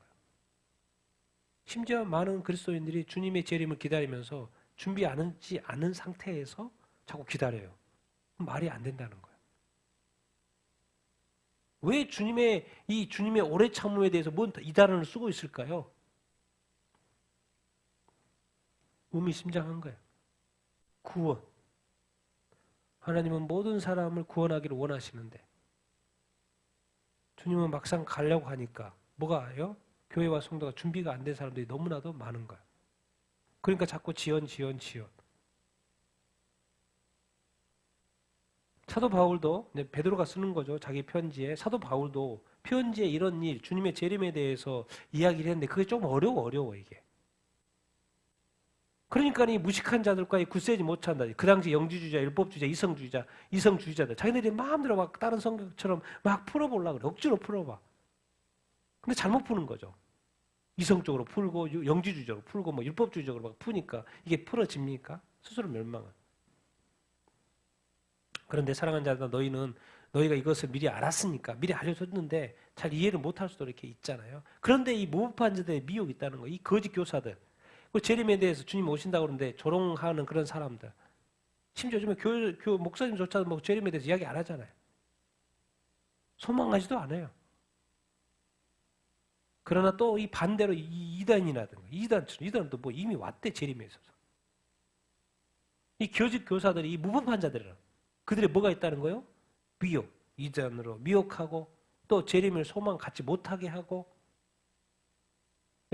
심지어 많은 그리스도인들이 주님의 재림을 기다리면서 준비하지 않은 상태에서 자꾸 기다려요. 말이 안 된다는 거예요. 왜 주님의 오래 참음에 대해서 뭔 이단을 쓰고 있을까요? 의미심장한 거예요. 구원. 하나님은 모든 사람을 구원하기를 원하시는데 주님은 막상 가려고 하니까 뭐가요? 교회와 성도가 준비가 안 된 사람들이 너무나도 많은 거예요. 그러니까 자꾸 지연. 사도 바울도 베드로가 쓰는 거죠. 자기 편지에. 사도 바울도 편지에 이런 일, 주님의 재림에 대해서 이야기를 했는데 그게 좀 어려워 이게. 그러니까 이 무식한 자들과의 굳세지 못한다. 그 당시 영지주의자, 율법주의자, 이성주의자들 자기네들이 마음대로 막 다른 성경처럼 막 풀어보려고 그래. 억지로 풀어봐. 근데 잘못 푸는 거죠. 이성적으로 풀고 영지주의적으로 풀고 뭐 율법주의적으로 막 푸니까 이게 풀어집니까? 스스로 멸망은. 그런데 사랑하는 자들아 너희가 이것을 미리 알았으니까 미리 알려줬는데 잘 이해를 못할 수도 이렇게 있잖아요. 그런데 이 무법한 자들의 미혹이 있다는 거예요. 이 거짓 교사들. 그 재림에 대해서 주님 오신다고 그러는데 조롱하는 그런 사람들. 심지어 요즘에 목사님조차도 뭐 재림에 대해서 이야기 안 하잖아요. 소망하지도 않아요. 그러나 또 이 반대로 이단이라든가 이단은 또 뭐 이미 왔대 재림에 있어서. 이 거짓 교사들이 이 무법한 자들이라 그들의 뭐가 있다는 거예요? 미혹, 이단으로 미혹하고 또 재림을 소망 갖지 못하게 하고.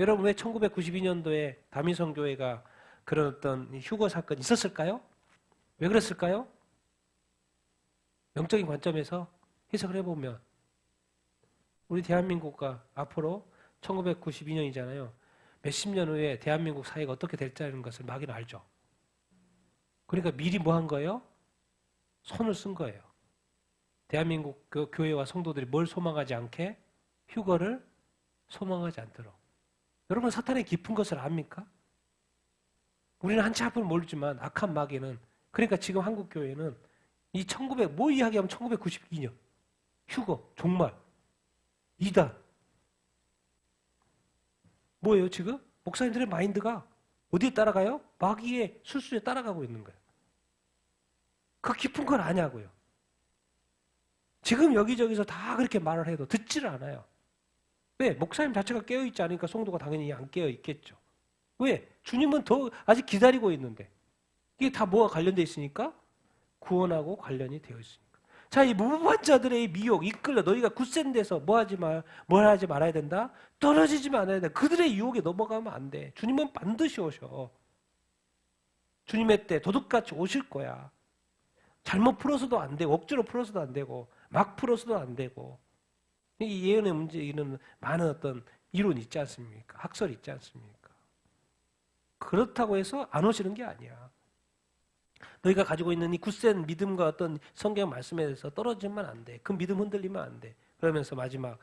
여러분 왜 1992년도에 다미성 교회가 그런 어떤 휴거 사건이 있었을까요? 왜 그랬을까요? 영적인 관점에서 해석을 해보면 우리 대한민국과 앞으로 1992년이잖아요. 몇십 년 후에 대한민국 사회가 어떻게 될지라는 것을 막이는 알죠. 그러니까 미리 뭐 한 거예요? 손을 쓴 거예요. 대한민국 그 교회와 성도들이 뭘 소망하지 않게? 휴거를 소망하지 않도록. 여러분 사탄의 깊은 것을 압니까? 우리는 한치 앞을 모르지만 악한 마귀는 그러니까 지금 한국 교회는 뭐 이야기하면 1992년 휴거 종말 이단 뭐예요 지금? 목사님들의 마인드가 어디에 따라가요? 마귀의 술수에 따라가고 있는 거예요. 그 깊은 걸 아냐고요. 지금 여기저기서 다 그렇게 말을 해도 듣지를 않아요. 왜? 목사님 자체가 깨어있지 않으니까 성도가 당연히 안 깨어있겠죠. 왜? 주님은 더 아직 기다리고 있는데 이게 다 뭐가 관련되어 있으니까? 구원하고 관련이 되어 있으니까. 자, 이 무법한 자들의 미혹, 이끌려 너희가 굳센 데서 뭘 하지 말아야 된다? 떨어지지 말아야 된다. 그들의 유혹에 넘어가면 안 돼. 주님은 반드시 오셔. 주님의 때 도둑같이 오실 거야. 잘못 풀어서도 안 되고 억지로 풀어서도 안 되고 막 풀어서도 안 되고. 이 예언의 문제는 많은 어떤 이론이 있지 않습니까? 학설이 있지 않습니까? 그렇다고 해서 안 오시는 게 아니야. 너희가 가지고 있는 이 굳센 믿음과 어떤 성경 말씀에 대해서 떨어지면 안 돼. 그 믿음 흔들리면 안 돼. 그러면서 마지막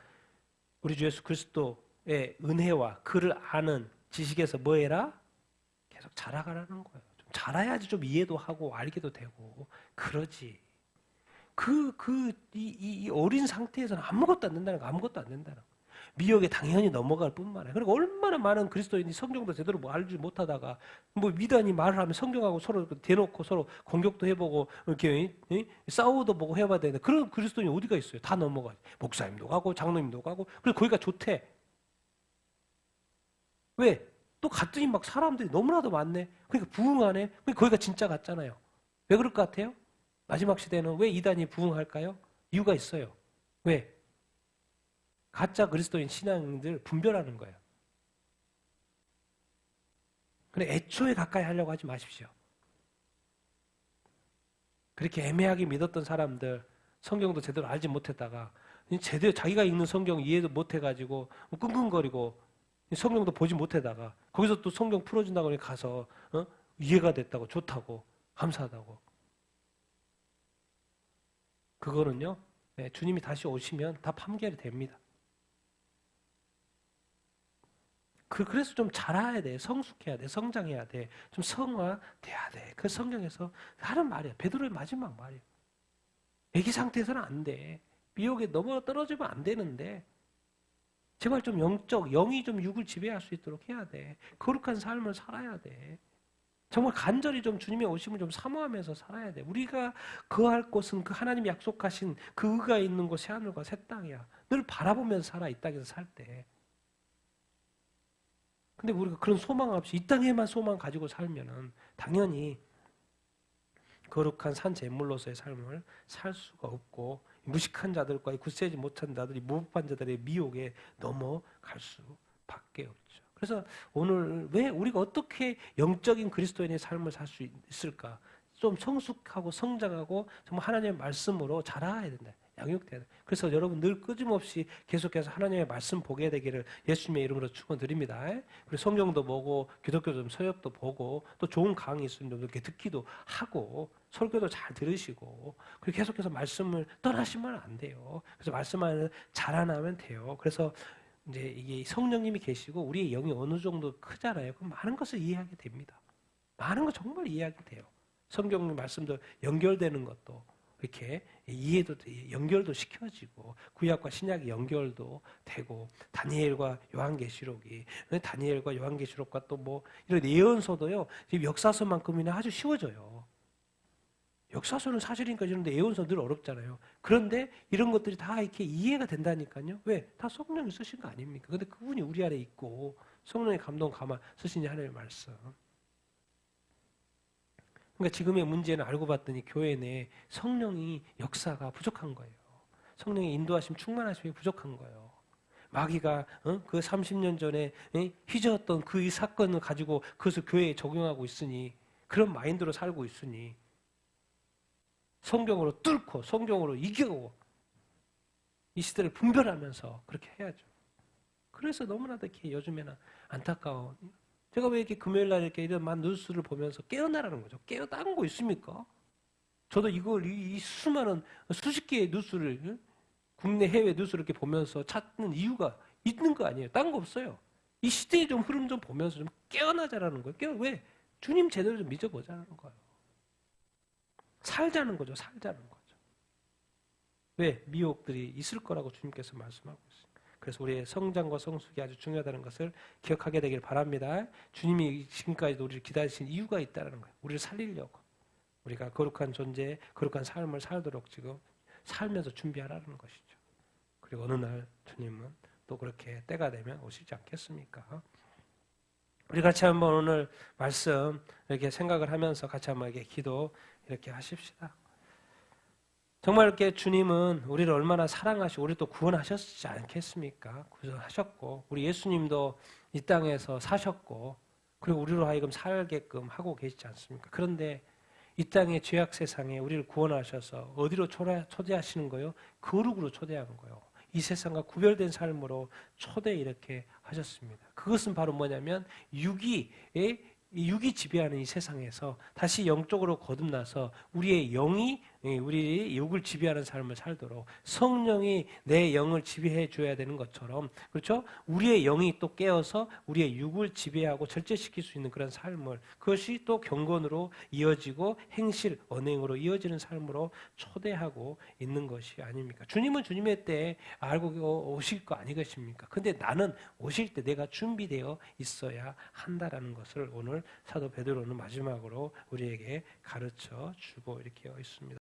우리 주 예수 그리스도의 은혜와 그를 아는 지식에서 뭐 해라? 계속 자라가라는 거예요. 좀 자라야지 좀 이해도 하고 알게도 되고 그러지. 이 어린 상태에서는 아무것도 안 된다는 거, 아무것도 안 된다는 거. 미혹에 당연히 넘어갈 뿐만 아니라. 그리고 얼마나 많은 그리스도인이 성경도 제대로 뭐 알지 못하다가 뭐 미단이 말을 하면 성경하고 서로 대놓고 서로 공격도 해보고 이렇게 싸우도 보고 해봐야 되는데 그런 그리스도인이 어디가 있어요? 다 넘어가지. 목사님도 가고 장로님도 가고 그래서 거기가 좋대. 왜? 또 갔더니 막 사람들이 너무나도 많네. 그러니까 부흥하네. 그러니까 거기가 진짜 같잖아요. 왜 그럴 것 같아요? 마지막 시대는 왜 이단이 부흥할까요? 이유가 있어요. 왜? 가짜 그리스도인 신앙들 분별하는 거예요. 근데 애초에 가까이 하려고 하지 마십시오. 그렇게 애매하게 믿었던 사람들, 성경도 제대로 알지 못했다가 제대로 자기가 읽는 성경 이해도 못해가지고 끙끙거리고 성경도 보지 못하다가 거기서 또 성경 풀어준다고 가서 이해가 됐다고 좋다고 감사하다고. 그거는요, 주님이 다시 오시면 다 판결이 됩니다. 그래서 좀 자라야 돼. 성숙해야 돼. 성장해야 돼. 좀 성화돼야 돼. 그 성경에서 하는 말이야. 베드로의 마지막 말이야. 애기 상태에서는 안 돼. 미혹에 넘어 떨어지면 안 되는데 제발 좀 영이 좀 육을 지배할 수 있도록 해야 돼. 거룩한 삶을 살아야 돼. 정말 간절히 좀 주님의 오심을 좀 사모하면서 살아야 돼. 우리가 거할 곳은 그 하나님이 약속하신 그 의가 있는 곳 새하늘과 새 땅이야. 늘 바라보면서 살아, 이 땅에서 살 때. 근데 우리가 그런 소망 없이 이 땅에만 소망 가지고 살면은 당연히 거룩한 산 제물로서의 삶을 살 수가 없고 무식한 자들과 굳세지 못한 자들이 무법한 자들의 미혹에 넘어갈 수밖에 없죠. 그래서 오늘 왜 우리가 어떻게 영적인 그리스도인의 삶을 살 수 있을까? 좀 성숙하고 성장하고 정말 하나님의 말씀으로 자라야 된다. 양육돼야 돼. 그래서 여러분 늘 끊임없이 계속해서 하나님의 말씀 보게 되기를 예수님의 이름으로 축원드립니다. 그리고 성경도 보고 기독교 좀 서역도 보고 또 좋은 강의 있으면 좀 이렇게 듣기도 하고 설교도 잘 들으시고 그리고 계속해서 말씀을 떠나시면 안 돼요. 그래서 말씀 안에 자라나면 돼요. 그래서 이제 이게 성령님이 계시고 우리의 영이 어느 정도 크잖아요. 그럼 많은 것을 이해하게 됩니다. 많은 거 정말 이해하게 돼요. 성경 말씀도 연결되는 것도 이렇게 이해도 연결도 시켜지고 구약과 신약의 연결도 되고 다니엘과 요한계시록과 또 뭐 이런 예언서도요. 지금 역사서만큼이나 아주 쉬워져요. 역사서는 사실이니까 이런데 예언서 늘 어렵잖아요. 그런데 이런 것들이 다 이렇게 이해가 된다니까요. 왜? 다 성령이 쓰신 거 아닙니까? 근데 그분이 우리 안에 있고 성령의 감동 감화 쓰신 하나님의 말씀. 그러니까 지금의 문제는 알고 봤더니 교회 내에 성령이 역사가 부족한 거예요. 성령의 인도하심, 충만하심이 부족한 거예요. 마귀가 그 30년 전에 휘저었던 그 사건을 가지고 그것을 교회에 적용하고 있으니 그런 마인드로 살고 있으니 성경으로 뚫고 성경으로 이기고 이 시대를 분별하면서 그렇게 해야죠. 그래서 너무나도 이렇게 요즘에는 안타까워. 제가 왜 이렇게 금요일날 이렇게 이런 뉴스를 보면서 깨어나라는 거죠. 깨어난 거 있습니까? 저도 이 수많은 수십 개의 뉴스를 국내 해외 뉴스를 이렇게 보면서 찾는 이유가 있는 거 아니에요. 딴 거 없어요. 이 시대의 좀 흐름 좀 보면서 좀 깨어나자라는 거예요. 왜? 주님 제대로 좀 믿어보자는 거예요. 살자는 거죠. 살자는 거죠. 왜? 미혹들이 있을 거라고 주님께서 말씀하고 있어요. 그래서 우리의 성장과 성숙이 아주 중요하다는 것을 기억하게 되길 바랍니다. 주님이 지금까지도 우리를 기다리신 이유가 있다는 거예요. 우리를 살리려고. 우리가 거룩한 존재, 거룩한 삶을 살도록 지금 살면서 준비하라는 것이죠. 그리고 어느 날 주님은 또 그렇게 때가 되면 오시지 않겠습니까? 우리 같이 한번 오늘 말씀 이렇게 생각을 하면서 같이 한번 이렇게 기도 이렇게 하십시다. 정말 이렇게 주님은 우리를 얼마나 사랑하시고 우리 또 구원하셨지 않겠습니까? 구원하셨고 우리 예수님도 이 땅에서 사셨고 그리고 우리로 하여금 살게끔 하고 계시지 않습니까? 그런데 이 땅의 죄악 세상에 우리를 구원하셔서 어디로 초대하시는 거예요? 거룩으로 초대하는 거예요. 이 세상과 구별된 삶으로 초대 이렇게 하셨습니다. 그것은 바로 뭐냐면 육이 지배하는 이 세상에서 다시 영적으로 거듭나서 우리의 영이 우리 육을 지배하는 삶을 살도록 성령이 내 영을 지배해 줘야 되는 것처럼 그렇죠? 우리의 영이 또 깨어서 우리의 육을 지배하고 절제시킬 수 있는 그런 삶을 그것이 또 경건으로 이어지고 행실, 언행으로 이어지는 삶으로 초대하고 있는 것이 아닙니까? 주님은 주님의 때에 알고 오실 거 아니겠습니까? 근데 나는 오실 때 내가 준비되어 있어야 한다라는 것을 오늘 사도 베드로는 마지막으로 우리에게 가르쳐 주고 이렇게 있습니다.